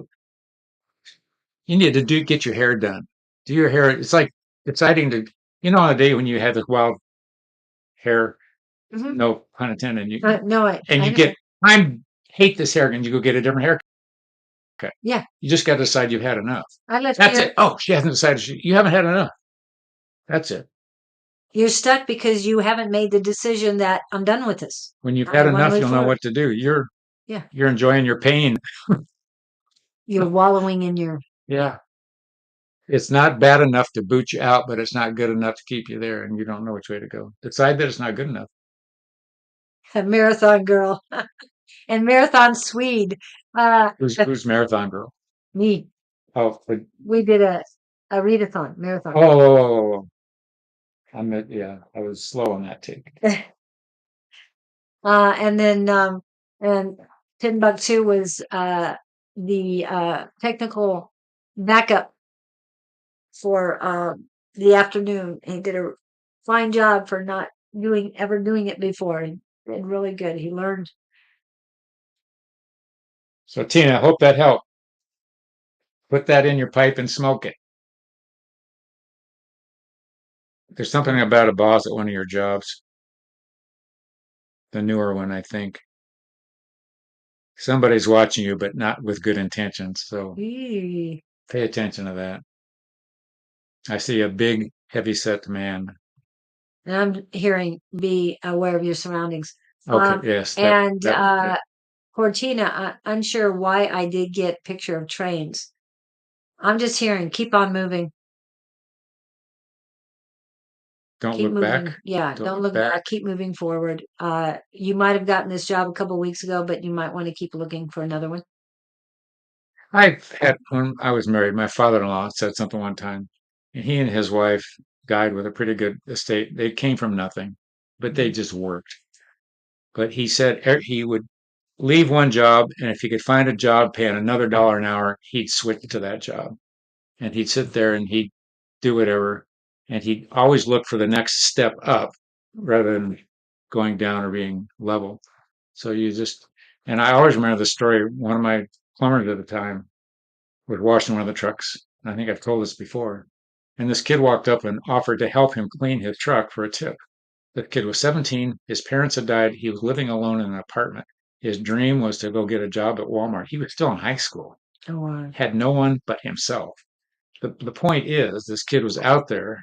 You need to get your hair done. Do your hair. It's like exciting to, on a day when you have this wild hair, Mhm. no pun intended, No, and I you know. get, I hate this hair, and you go get a different haircut. Yeah, You just got to decide you've had enough. I let That's you. it. Oh, she hasn't decided. You haven't had enough. That's it. You're stuck because you haven't made the decision that I'm done with this. When you've I had want to enough, move you'll know forward. what to do. Yeah, You're enjoying your pain. you're wallowing in your Yeah. It's not bad enough to boot you out, but it's not good enough to keep you there, and you don't know which way to go. Decide that it's not good enough. marathon girl and marathon Swede. Who's marathon girl? Me. Oh, but, We did a readathon marathon. oh, yeah, I was slow on that take. And then and Timbuktu was the technical backup for the afternoon. He did a fine job for not ever doing it before, and really good. He learned. So Tina, I hope that helped. Put that in your pipe and smoke it. There's something about a boss at one of your jobs, the newer one, I think. Somebody's watching you, but not with good intentions. So Eee. pay attention to that. I see a big, heavy-set man. And I'm hearing be aware of your surroundings. Okay, yes, And that Cortina, unsure why I did get picture of trains. I'm just hearing keep on moving. don't Keep look moving. back. Yeah, Don't don't look look back. back. Keep moving forward. You might have gotten this job a couple weeks ago, but you might want to keep looking for another one. I've had, when I was married, my father-in-law said something one time, and he and his wife died with a pretty good estate. They came from nothing, but they just worked. But he said he would leave one job, and if he could find a job paying another dollar an hour, he'd switch to that job. And he'd sit there and he'd do whatever, and he'd always look for the next step up rather than going down or being level. So and I always remember the story. One of my plumbers at the time was washing one of the trucks. And I think I've told this before. And this kid walked up and offered to help him clean his truck for a tip. The kid was 17. His parents had died. He was living alone in an apartment. His dream was to go get a job at Walmart. He was still in high school, Oh, wow. had no one but himself. The point is, this kid was out there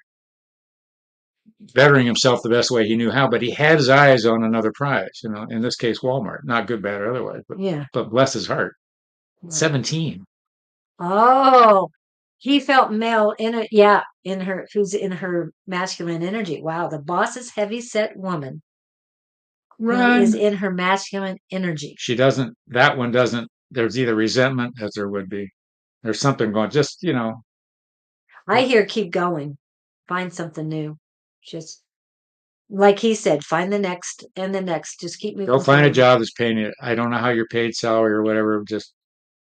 bettering himself the best way he knew how, but he had his eyes on another prize, in this case, Walmart. Not good, bad, or otherwise, Yeah. but bless his heart. Right. 17. Oh, he felt male in it. Yeah, who's in her masculine energy. Wow, the boss is heavy set woman who is Run. in her masculine energy. That one doesn't, there's either resentment as there would be. There's something going, I hear keep going, find something new. Just like he said, find the next and the next. Just keep go moving find a forward. job that's paying you. I don't know how you're paid salary or whatever. Just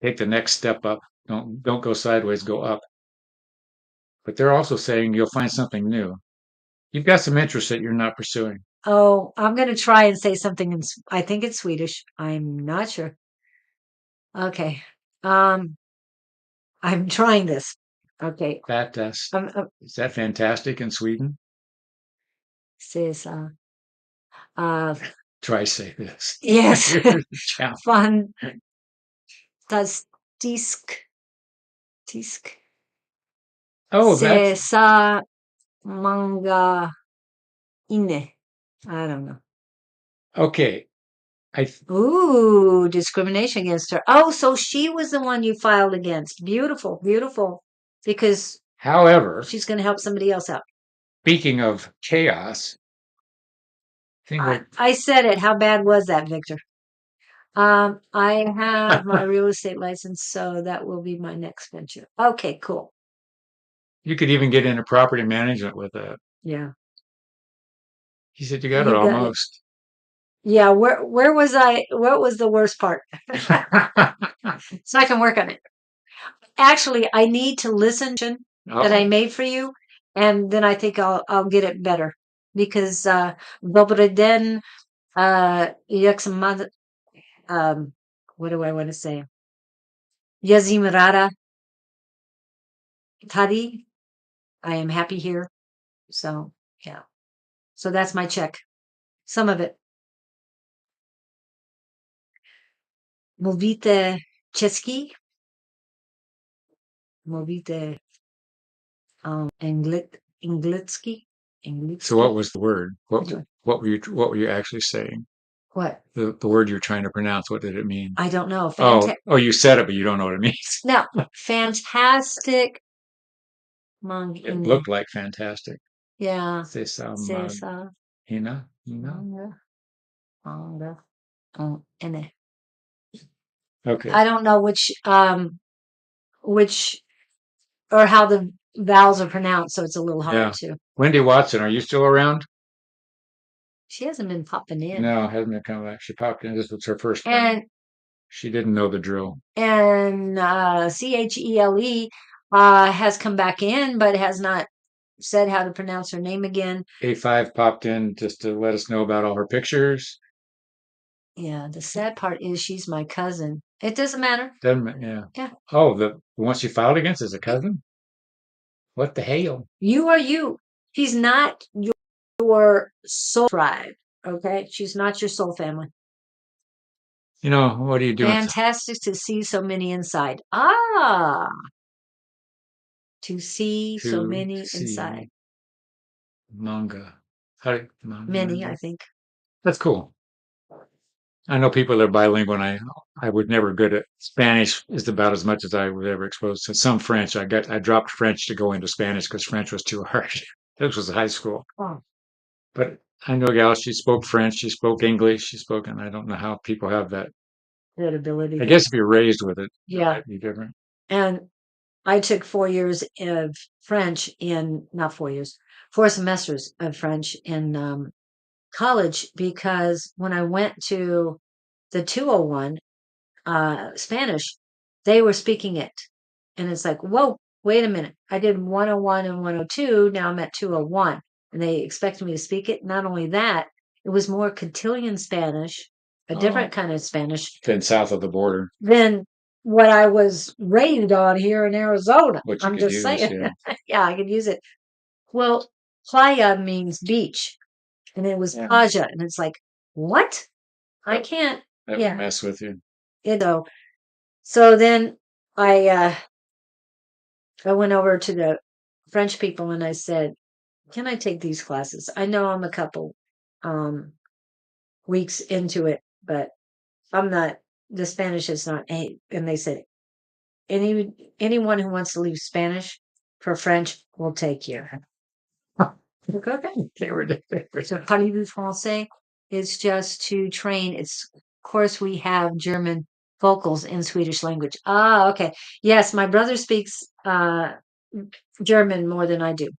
take the next step up. Don't go sideways, go up. But they're also saying you'll find something new. You've got some interests that you're not pursuing. Oh, I'm going to try and say something I think it's Swedish. I'm not sure. Okay. Um, I'm trying this. Okay. That is Um, that fantastic in Sweden? says, uh, Try say this. yes, Challenge. fun. Das Tisk. Oh, Se that's sa manga ine. I don't know. okay. I, Ooh, discrimination against her. Oh, so she was the one you filed against. Beautiful, beautiful. Because however, she's going to help somebody else out. speaking of chaos, Think what I said it. How bad was that, Victor? I have my real estate license, so that will be my next venture. Okay, cool. you could even get into property management with that. Yeah. He said you got it You got it. almost. Yeah, where was I? What was the worst part? So I can work on it. Actually, I need to listen that I Oh, made for you, and then I think I'll get it better because Dobry den, jak jsem what do I want to say? Yazim rada tady. I am happy here. So yeah. So that's my check. Some of it. Mluvíte česky? Mluvíte anglicky? so what Anglicky? was the word? What were you actually saying? What? The word you're trying to pronounce, what did it mean? I don't know. Oh, you said it, but you don't know what it means. No, fantastic. It looked like fantastic. Yeah. C'est ça, C'est ça. Hina? Manga. Manga. Ene. Okay. I don't know which or how the vowels are pronounced, so it's a little Yeah. hard too. Wendy Watson, are you still around? She hasn't been popping in. No, hasn't been coming back. She popped in. This was her first time. And She didn't know the drill. Chle has come back in, but has not said how to pronounce her name again. A5 popped in just to let us know about all her pictures. Yeah, the sad part is she's my cousin. It doesn't matter. Yeah. Yeah. Oh, the one she filed against is a cousin? What the hell? You are you. She's not your soul tribe. Okay? She's not your soul family. You know, what are you doing? Fantastic to see so many inside. Ah, to see so many inside. Manga. Manga? Many, I think. That's cool. I know people that are bilingual, and I was never good at Spanish. Is about as much as I was ever exposed to. Some French. I dropped French to go into Spanish because French was too hard. This was high school. Oh, But I know a gal. She spoke French. She spoke English. She spoke, and I don't know how people have that. that ability. I guess if you're raised with it, it Yeah. might be different. And I took 4 years of French in, not 4 years, 4 semesters of French in college because when I went to the 201 Spanish, they were speaking it. And it's like, whoa, wait a minute. I did 101 and 102. Now I'm at 201. And they expected me to speak it. Not only that, it was more Cotillion Spanish, a different kind of Spanish Then south of the border, than what I was raised on here in Arizona. what you I'm could just use, saying. yeah. Yeah, I could use it. Well, playa means beach. And it was Yeah. plaja. And it's like, what? I can't. That Yeah. would mess with you. So then I went over to the French people and I said, can I take these classes? I know I'm a couple weeks into it, but I'm not, the Spanish is not, and they said, anyone who wants to leave Spanish for French will take you. Like, okay. They were different. So parlez-vous français is just to train. It's, of course, we have German vocals in Swedish language. Ah, okay. Yes, my brother speaks German more than I do.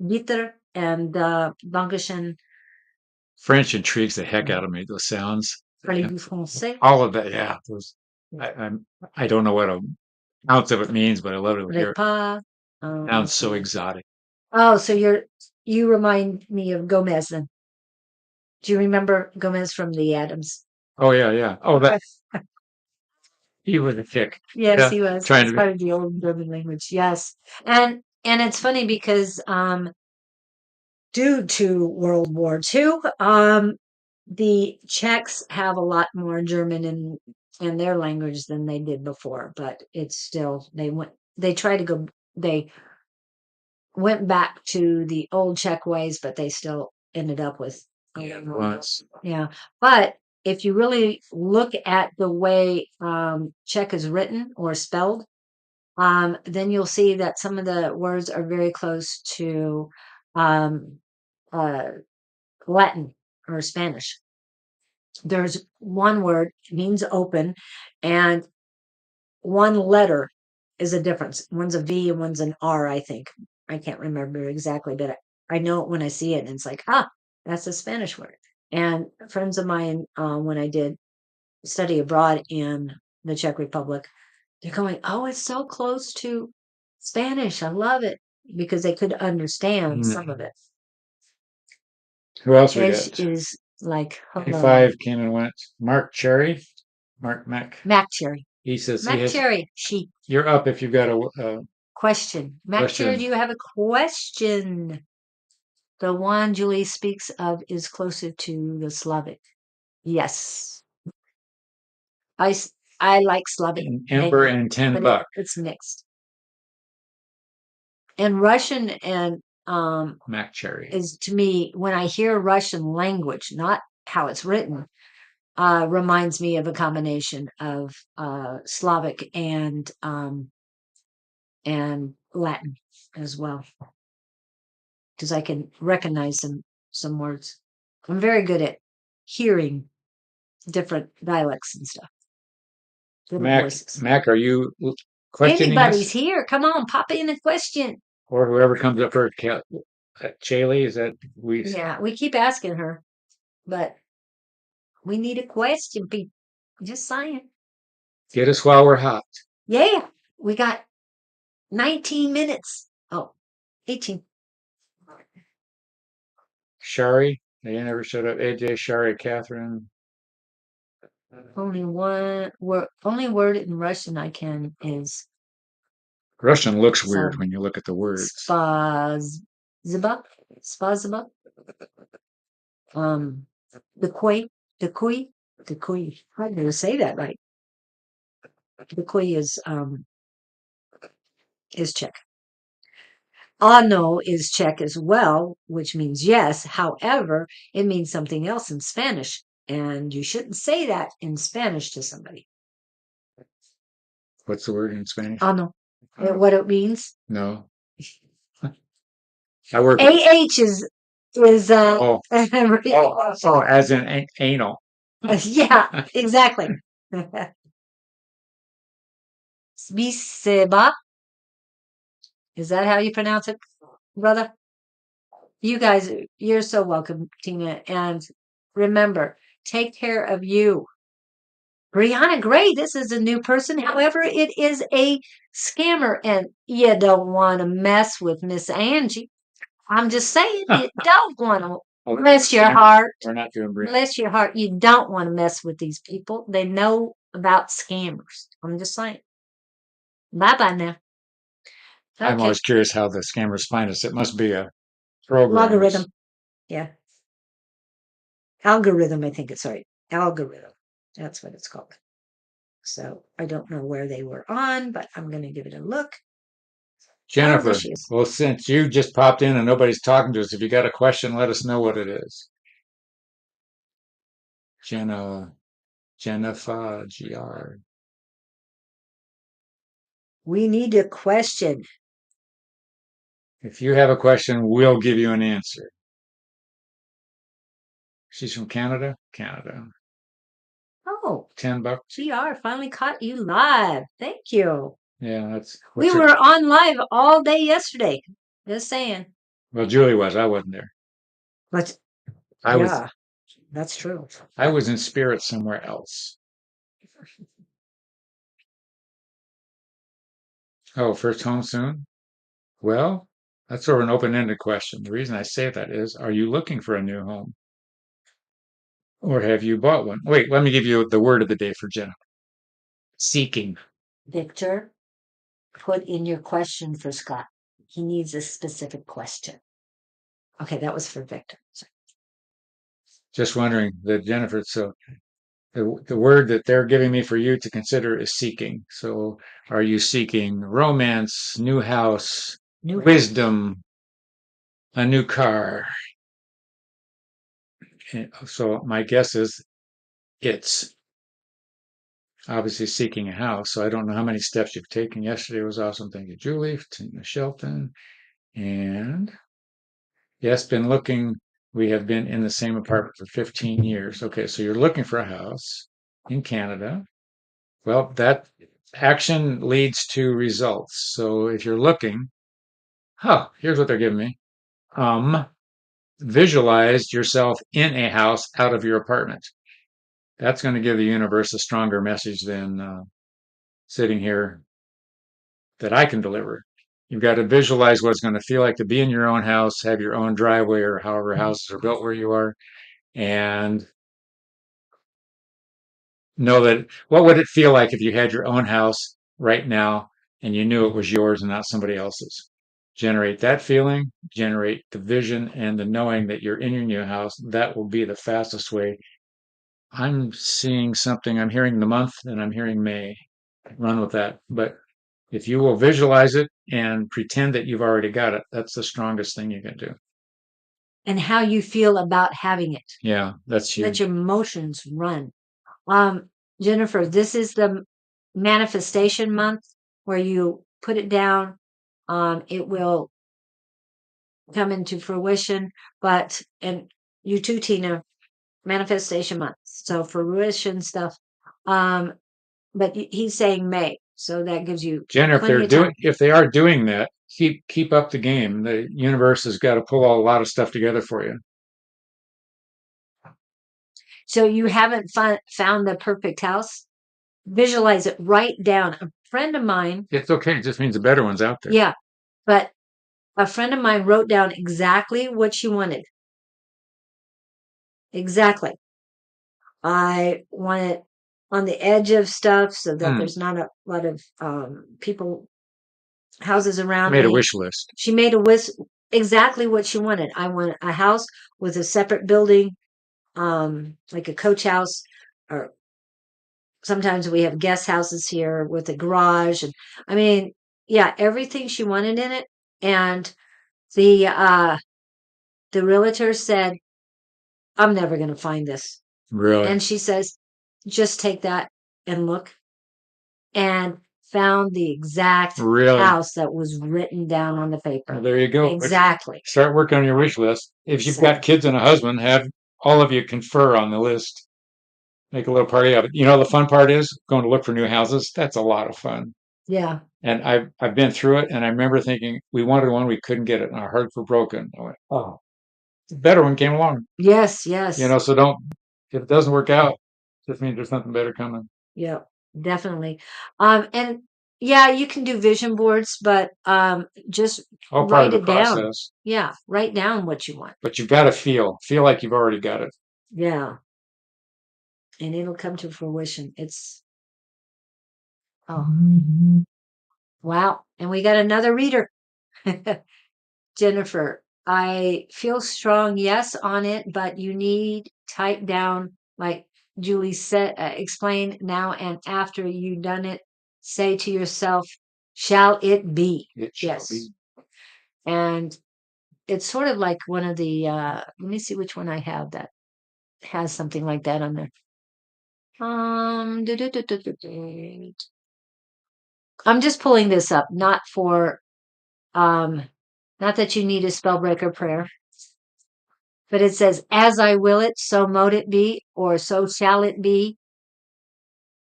Bitter and Dankeschön. French intrigues the heck out of me. Those sounds, Parlez-vous français? all of that. Yeah, those. I don't know what an ounce of it means, but I love it. It Repas. sounds so exotic. Oh, so you remind me of Gomez then. Do you remember Gomez from the Adams? Oh yeah, yeah. Oh, that he was a kick. Yes, Yeah, he was. trying It's to. part of the old German language. Yes, and it's funny because due to World War II, the Czechs have a lot more German in their language than they did before. But it's still they try to go they went back to the old Czech ways, but they still ended up with Once. yeah. But if you really look at the way Czech is written or spelled, then you'll see that some of the words are very close to um, uh, Latin. or Spanish. There's one word, means open, and one letter is a difference. One's a V and one's an R, I think. I can't remember exactly, but I know it when I see it, and it's like, that's a Spanish word. And friends of mine, when I did study abroad in the Czech Republic, they're going, "Oh, it's so close to Spanish. I love it," because they could understand some of it. Who else we Edge got? is like, hello. 25 came and went. Mark Cherry. Mark Mac. Mac Cherry. He says Mac Cherry, she. You're up if you've got a Question. Mac Cherry, question. do you have a question? The one Julie speaks of is closer to the Slavic. Yes. I like Slavic. Ember and $10. It's mixed. And Russian and Mac Cherry is, to me, when I hear Russian language, not how it's written, reminds me of a combination of Slavic and Latin as well, because I can recognize some words. I'm very good at hearing different dialects and stuff. Mac, are you questioning Anybody's us? here. Come on, pop in a question. Or whoever comes up first. Chaley, is that we? Yeah, we keep asking her, but we need a question, people. Just saying. Get us while we're hot. Yeah, we got 19 minutes. Oh, 18. Shari, they never showed up. AJ, Shari, Catherine. Only one word. Only word in Russian I can is Russian looks weird when you look at the words. Spaziba. Spaziba. The koi. I didn't say that right. The koi is Czech. Ano is Czech as well, which means yes. However, it means something else in Spanish, and you shouldn't say that in Spanish to somebody. What's the word in Spanish? Ano. What it means? No. I work. AH is as in anal. Yeah, exactly. Sviseba. Is that how you pronounce it, brother? You guys, you're so welcome, Tina. And remember, take care of you. Brianna Gray, this is a new person. However, it is a scammer, and you don't want to mess with Miss Angie. I'm just saying, you don't want to. Bless your heart. We're not doing Brianna. Bless your heart. You don't want to mess with these people. They know about scammers. I'm just saying. Bye-bye now. Okay. I'm always curious how the scammers find us. It must be a program. Logarithm. Yeah. Algorithm, I think it's right. Algorithm. That's what it's called. So I don't know where they were on, but I'm going to give it a look. Jennifer, well, since you just popped in and nobody's talking to us, if you got a question, let us know what it is. Jennifer, GR. We need a question. If you have a question, we'll give you an answer. She's from Canada? Canada. Oh, $10. GR finally caught you live. Thank you. Yeah, that's. We were on live all day yesterday. Just saying. Well, Julie was. I wasn't there. But I was. That's true. I was in spirit somewhere else. Oh, first home soon? Well, that's sort of an open-ended question. The reason I say that is, are you looking for a new home? Or have you bought one? Wait, let me give you the word of the day for Jennifer. Seeking. Victor, put in your question for Scott. He needs a specific question. Okay, that was for Victor. Sorry. Just wondering that Jennifer, so the word that they're giving me for you to consider is seeking. So are you seeking romance, new house, wisdom, a new car? So my guess is it's obviously seeking a house. So I don't know how many steps you've taken. Yesterday was awesome. Thank you, Julie, Tina Shelton. And yes, been looking We have been in the same apartment for 15 years. Okay, so you're looking for a house in Canada. Well, that action leads to results. So if you're looking, here's what they're giving me. Visualize yourself in a house out of your apartment. That's going to give the universe a stronger message than sitting here that I can deliver. You've got to visualize what it's going to feel like to be in your own house, have your own driveway, or however houses are built where you are, and know that what would it feel like if you had your own house right now and you knew it was yours and not somebody else's. Generate that feeling, generate the vision and the knowing that you're in your new house. That will be the fastest way. I'm seeing something. I'm hearing the month and I'm hearing May. Run with that. But if you will visualize it and pretend that you've already got it, that's the strongest thing you can do. And how you feel about having it. Yeah, that's Let huge. your emotions run. Jennifer, this is the manifestation month where you put it down. It will come into fruition, and you too, Tina, manifestation month. So fruition stuff. But he's saying May, so that gives you Jen, plenty of time. if they are doing that, keep up the game. The universe has got to pull a lot of stuff together for you. So you haven't found the perfect house? Visualize it, write down. A friend of mine, It's okay. It just means a better one's out there. yeah, but a friend of mine wrote down exactly what she wanted. Exactly. I want it on the edge of stuff so that there's not a lot of houses I around made a me. wish list. She made a wish exactly what she wanted. I want a house with a separate building, like a coach house, or sometimes we have guest houses here with a garage. And I mean, yeah, everything she wanted in it. And the realtor said, I'm never going to find this. Really? And she says, just take that and look, and found the exact Really? house that was written down on the paper. Well, there you go. Exactly. Start working on your wish list. If you've got kids and a husband, have all of you confer on the list. Make a little party of it. You know, the fun part is going to look for new houses. That's a lot of fun. Yeah. And I've been through it, and I remember thinking we wanted one, we couldn't get it, and our hearts were broken. I went, oh, the better one came along. Yes, You yes. know, so don't if it doesn't work out, just means there's something better coming. Yeah, definitely. And yeah, you can do vision boards, but just All part of write the it down. process. Yeah, write down what you want. But you've got to feel like you've already got it. Yeah. And it'll come to fruition. It's oh wow. And we got another reader. Jennifer, I feel strong, yes, on it, but you need type down, like Julie said, explain now and after you done it, say to yourself, shall it be? It shall Yes. be. And it's sort of like one of the, let me see which one I have that has something like that on there. I'm just pulling this up, not for, not that you need a spell breaker prayer. But it says, as I will it, so mote it be, or so shall it be.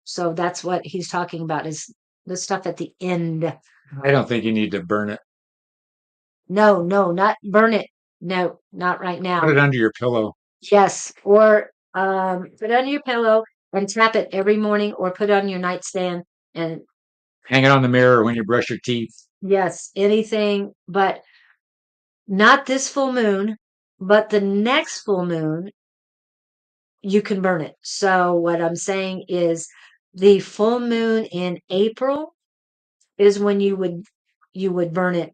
So that's what he's talking about, is the stuff at the end. I don't think you need to burn it. No, not burn it. No, not right now. Put it under your pillow. Yes, or put it under your pillow and tap it every morning, or put it on your nightstand and Hang it on the mirror when you brush your teeth. yes, anything, but not this full moon, but the next full moon, you can burn it. So what I'm saying is the full moon in April is when you would burn it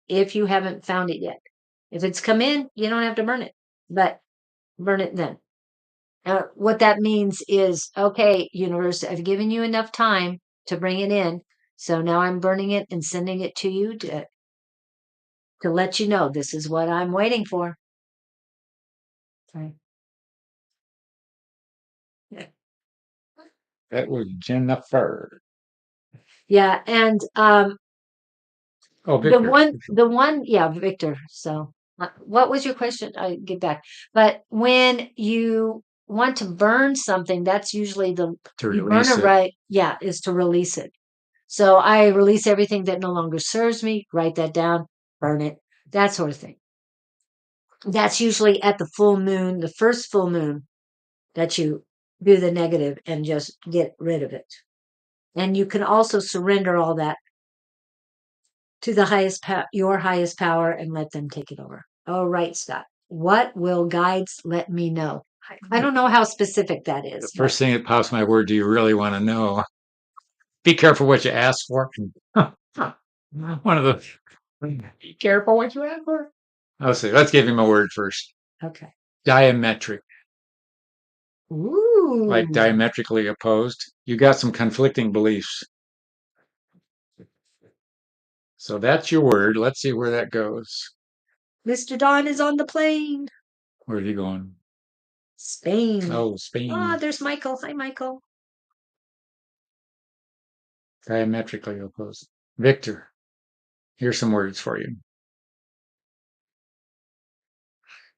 if you haven't found it yet. If it's come in, you don't have to burn it, but burn it then. What that means is, okay, universe, I've given you enough time to bring it in. So now I'm burning it and sending it to you to let you know this is what I'm waiting for. Okay. Yeah. That was Jennifer. Yeah, and Oh, Victor. the one, yeah, Victor. So What was your question? I get back. But when you want to burn something, that's usually To you burn release it it. right. Yeah, is to release it. So I release everything that no longer serves me, write that down, burn it, that sort of thing. That's usually at the full moon, the first full moon, that you do the negative and just get rid of it. And you can also surrender all that to the your highest power, and let them take it over. Oh, right, Scott. What will guides let me know? I don't know how specific that The is, but first thing that pops my word, do you really want to know? Be careful what you ask for. One of the, be careful what you ask for. Let's see. Let's give him a word first. okay. Diametric, like Ooh, diametrically opposed. You got some conflicting beliefs. So that's your word. Let's see where that goes. Mr. Don is on the plane. Where's he going? Spain. Oh, Spain. Ah, there's Michael. Hi, Michael. Diametrically opposed. Victor, here's some words for you.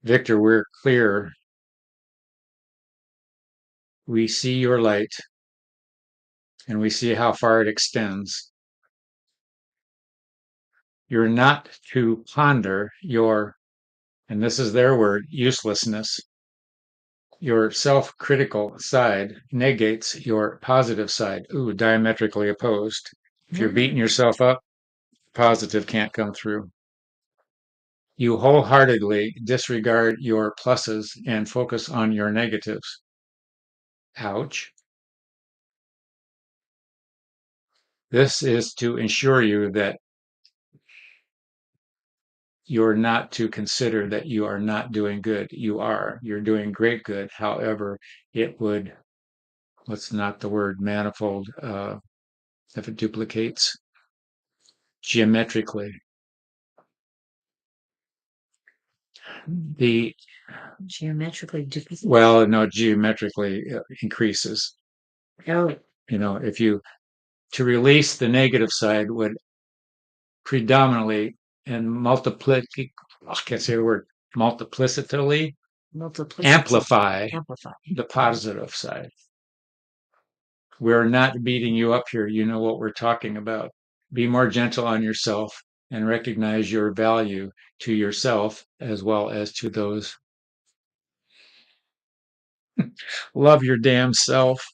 Victor, we're clear. We see your light and we see how far it extends. You're not to ponder your, and this is their word, uselessness. Your self-critical side negates your positive side. Ooh, diametrically opposed. If you're beating yourself up, positive can't come through. You wholeheartedly disregard your pluses and focus on your negatives. Ouch. This is to ensure you that you're not to consider that you are not doing good. You are. You're doing great good. However, it would, what's not the word, manifold, if it duplicates geometrically. The, Geometrically different. well, no, geometrically increases. Oh, You know, if you, to release the negative side would predominantly and I can't say the word, multiplicitly multiplicity. amplify Amplify. the positive side. We're not beating you up here. You know what we're talking about. Be more gentle on yourself and recognize your value to yourself as well as to those. Love your damn self.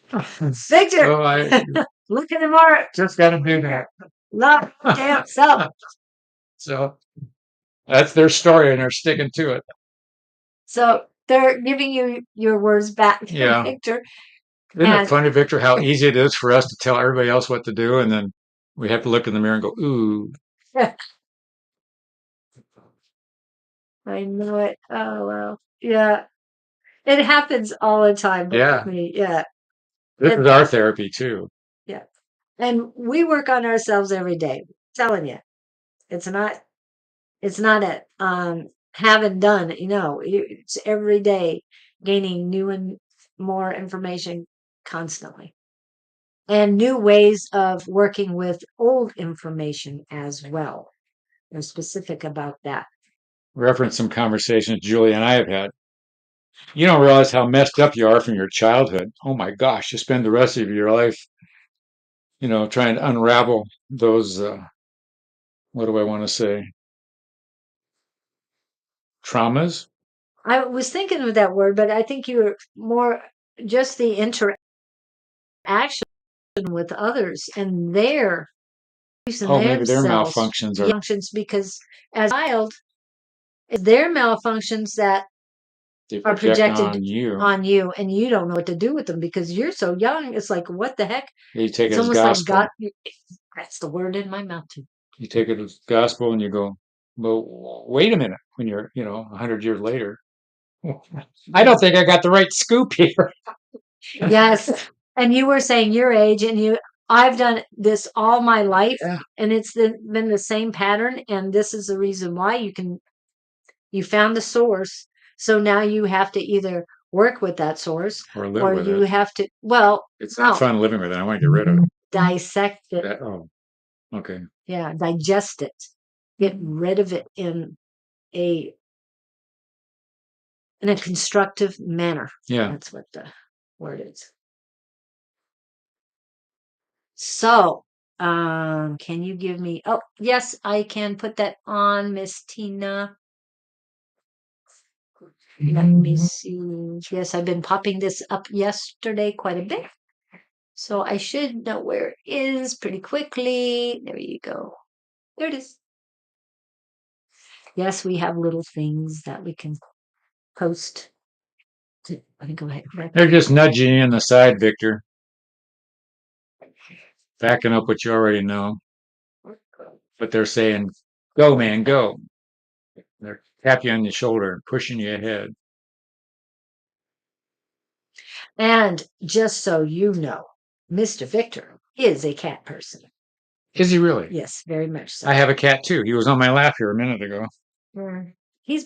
Victor, So I look in the mirror. just got to do that. Love your damn self. So that's their story and they're sticking to it. So they're giving you your words back, Yeah. Victor. Isn't it And funny, Victor, how easy it is for us to tell everybody else what to do, and then we have to look in the mirror and go, ooh. I know it. Oh, well. Yeah. It happens all the time Yeah. with me. Yeah. This is our therapy too. Yeah. And we work on ourselves every day. I'm telling you. It's not a have and done, it's every day gaining new and more information constantly. And new ways of working with old information as well. They're specific about that. Reference some conversations Julie and I have had. You don't realize how messed up you are from your childhood. Oh my gosh, you spend the rest of your life, trying to unravel those, what do I want to say, traumas. I was thinking of that word, but I think you were more just the interaction with others and their using Oh, maybe their themselves malfunctions are, functions, because as a child, it's their malfunctions that they are project projected on you. on you, and you don't know what to do with them because you're so young. It's like, what the heck? You take It's it as almost like gospel. God. That's the word in my mouth too. You take it as gospel and you go, well, wait a minute, when you're, 100 years later. I don't think I got the right scoop here. Yes. And you were saying your age, and I've done this all my life, Yeah. and it's been the same pattern. And this is the reason why you found the source. So now you have to either work with that source, Or live or with you it. have to, well, It's not no, fun living with it. I want to get rid of it. dissect it. Oh, okay. Yeah. Digest it. get rid of it a in a constructive manner. Yeah. That's what the word is. So, can you give me? Oh, yes, I can put that on, Miss Tina. Let me see. Yes, I've been popping this up yesterday quite a bit. So I should know where it is pretty quickly. There you go. There it is. Yes, we have little things that we can post. Let me go ahead. They're just nudging you in the side, Victor. Backing up what you already know. But they're saying, go, man, go. They're tapping you on the shoulder and pushing you ahead. And just so you know, Mr. Victor is a cat person. Is he really? Yes, very much so. I have a cat too. He was on my lap here a minute ago. He was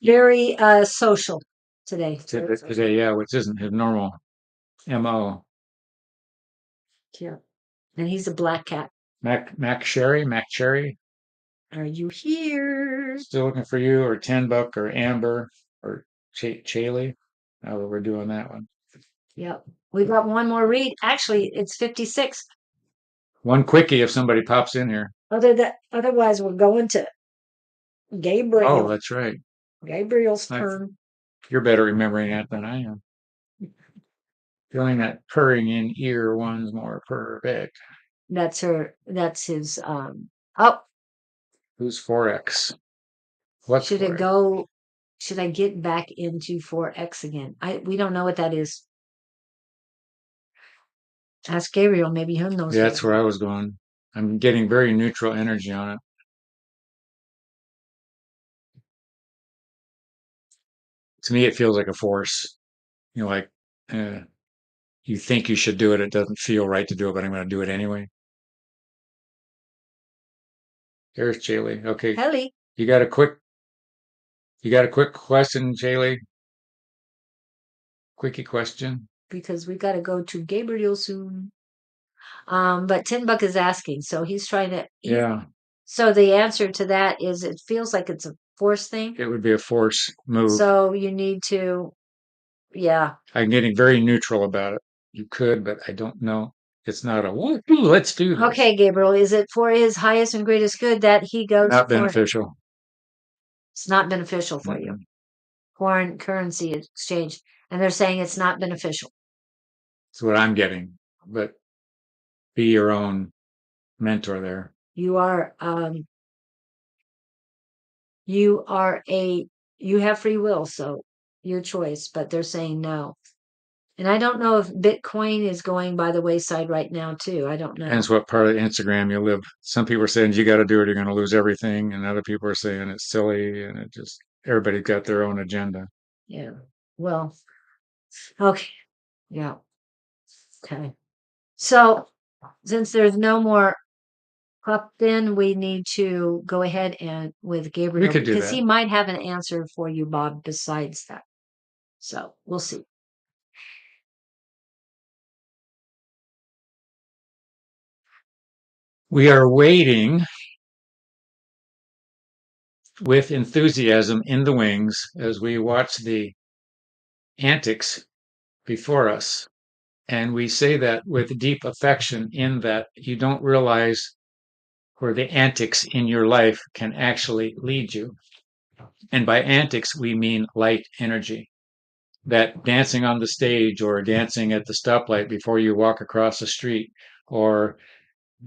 very social today. Today, yeah, which isn't his normal MO. Yeah. And he's a black cat. Mac Cherry. Are you here? Still looking for you, or Ten Buck, or Amber, or Chaley. Now that we're doing that one. Yep. We got one more read. Actually, it's 56. One quickie if somebody pops in here. Otherwise, we're going to Gabriel. Oh, that's right. Gabriel's turn. You're better remembering that than I am. Feeling that purring in ear one's more perfect. That's his Who's 4X? What should it go? Should I get back into 4X again? We don't know what that is. Ask Gabriel, maybe he knows. Yeah, that's where I was going. I'm getting very neutral energy on it. To me, it feels like a force. You know, like you think you should do it. It doesn't feel right to do it, but I'm going to do it anyway. There's Jaylee. Okay. Helly. You got a quick question, Jaylee? Quickie question. Because we got to go to Gabriel soon. But Tin Buck is asking, so he's trying to. Yeah. So the answer to that is, it feels like it's a force thing. It would be a force move. So you need to, yeah. I'm getting very neutral about it. You could, but I don't know. It's not a let's do this. Okay, Gabriel, is it for his highest and greatest good that he goes? Not beneficial. It's not beneficial for you. Foreign currency exchange, and they're saying it's not beneficial. That's what I'm getting. But be your own mentor there. You have free will, so your choice, but they're saying no. And I don't know if Bitcoin is going by the wayside right now too. I don't know. Depends what part of Instagram you live. Some people are saying you got to do it, you're going to lose everything, and other people are saying it's silly, and it just everybody's got their own agenda. Yeah. Well, okay. Yeah. Okay. So since there's no more up, then we need to go ahead and with Gabriel, We could do because that. he might have an answer for you, Bob, besides that. So we'll see. We are waiting with enthusiasm in the wings as we watch the antics before us. And we say that with deep affection, in that you don't realize where the antics in your life can actually lead you. And by antics, we mean light energy. That dancing on the stage, or dancing at the stoplight before you walk across the street, or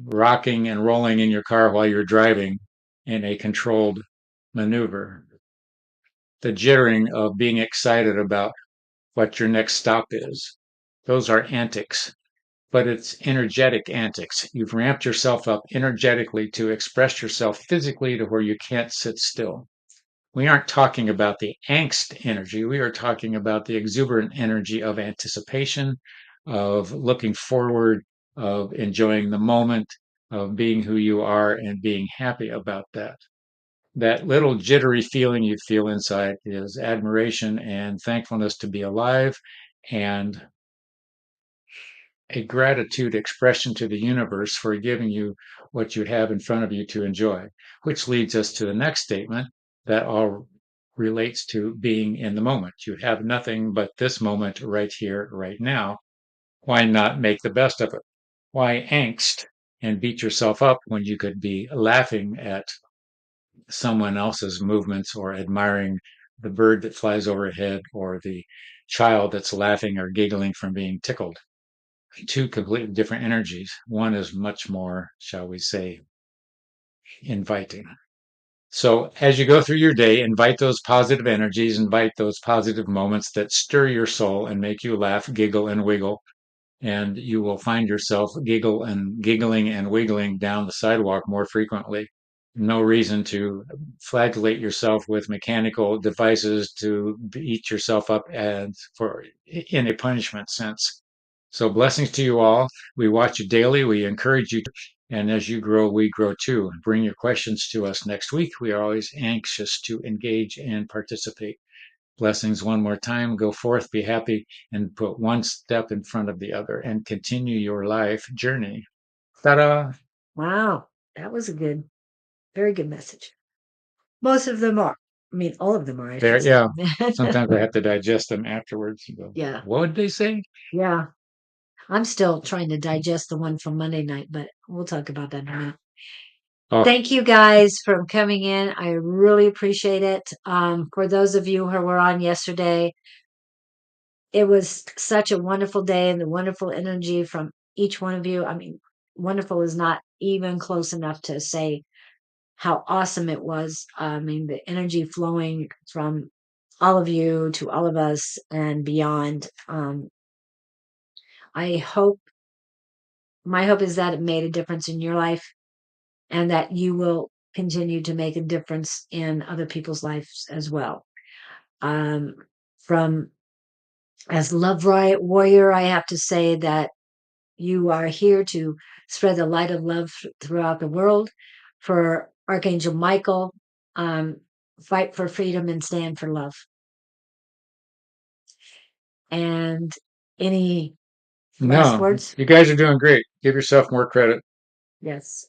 rocking and rolling in your car while you're driving in a controlled maneuver. The jittering of being excited about what your next stop is. Those are antics, but it's energetic antics. You've ramped yourself up energetically to express yourself physically to where you can't sit still. We aren't talking about the angst energy. We are talking about the exuberant energy of anticipation, of looking forward, of enjoying the moment, of being who you are and being happy about that. That little jittery feeling you feel inside is admiration and thankfulness to be alive, and a gratitude expression to the universe for giving you what you have in front of you to enjoy, which leads us to the next statement that all relates to being in the moment. You have nothing but this moment right here, right now. Why not make the best of it? Why angst and beat yourself up when you could be laughing at someone else's movements or admiring the bird that flies overhead or the child that's laughing or giggling from being tickled? Two completely different energies. One is much more, shall we say, inviting. So as you go through your day, invite those positive energies, invite those positive moments that stir your soul and make you laugh, giggle, and wiggle. And you will find yourself giggling and wiggling down the sidewalk more frequently. No reason to flagellate yourself with mechanical devices to beat yourself up and for in a punishment sense. So blessings to you all. We watch you daily. We encourage you. And as you grow, we grow too. Bring your questions to us next week. We are always anxious to engage and participate. Blessings one more time. Go forth, be happy, and put one step in front of the other and continue your life journey. Ta-da! Wow, that was a very good message. Most of them are. I mean, all of them are, I There, should yeah. say. Sometimes I have to digest them afterwards. And go, Yeah, what did they say? yeah. I'm still trying to digest the one from Monday night, but we'll talk about that in a minute. Oh, Thank you guys for coming in. I really appreciate it. For those of you who were on yesterday, it was such a wonderful day and the wonderful energy from each one of you. I mean, wonderful is not even close enough to say how awesome it was. I mean, the energy flowing from all of you to all of us and beyond. I hope, my hope is that it made a difference in your life and that you will continue to make a difference in other people's lives as well. Um, from as Love Riot Warrior, I have to say that you are here to spread the light of love throughout the world. For Archangel Michael, fight for freedom and stand for love. And any last no. words? You guys are doing great. Give yourself more credit. Yes.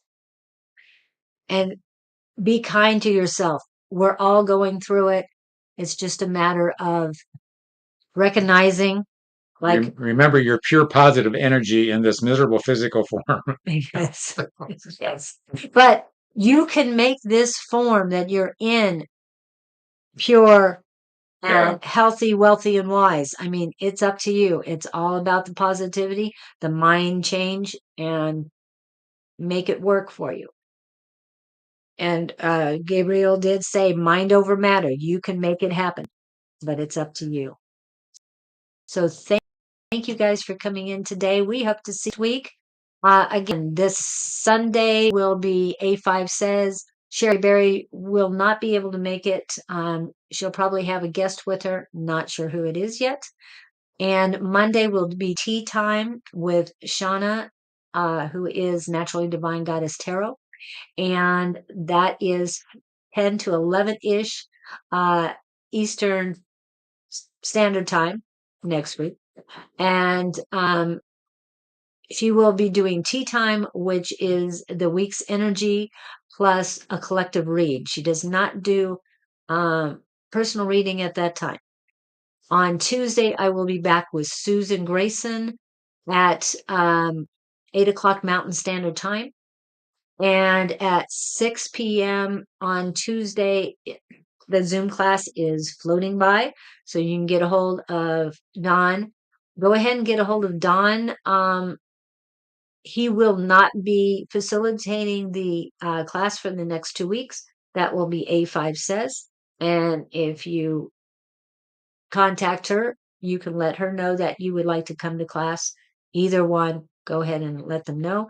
And be kind to yourself. We're all going through it. It's just a matter of recognizing, like, Remember your pure positive energy in this miserable physical form. yes, yes. But you can make this form that you're in pure Yeah. and healthy, wealthy, and wise. I mean, it's up to you. It's all about the positivity, the mind change, and make it work for you. And Gabriel did say, mind over matter. You can make it happen, but it's up to you. So thank you guys for coming in today. We hope to see you next week. Again, this Sunday will be A5 Says. Sherry Berry will not be able to make it. She'll probably have a guest with her. Not sure who it is yet. And Monday will be tea time with Shauna, who is Naturally Divine Goddess Tarot. And that is 10 to 11-ish Eastern Standard Time next week. And she will be doing tea time, which is the week's energy plus a collective read. She does not do personal reading at that time. On Tuesday, I will be back with Susan Grayson at 8 o'clock Mountain Standard Time. And at 6 p.m. on Tuesday, the Zoom class is floating by. So you can get a hold of Don. Go ahead and get a hold of Don. He will not be facilitating the class for the next 2 weeks. That will be A5 Says. And if you contact her, you can let her know that you would like to come to class. Either one, go ahead and let them know.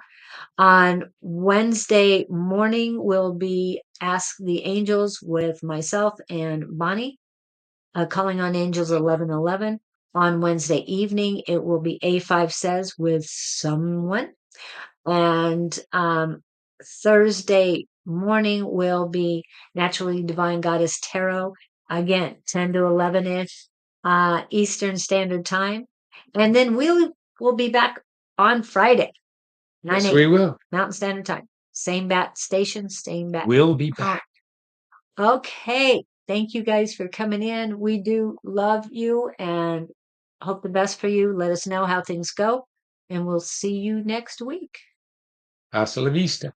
On Wednesday morning will be Ask the Angels with myself and Bonnie, Calling on Angels 1111. On Wednesday evening, it will be A5 Says with someone. And Thursday morning will be Naturally Divine Goddess Tarot. Again, 10 to 11-ish Eastern Standard Time. And then we'll be back on Friday, 9 Yes, we a.m. will. Mountain Standard Time. Same bat station, same bat. We'll be back. Okay. Thank you guys for coming in. We do love you and hope the best for you. Let us know how things go, and we'll see you next week. Hasta la vista.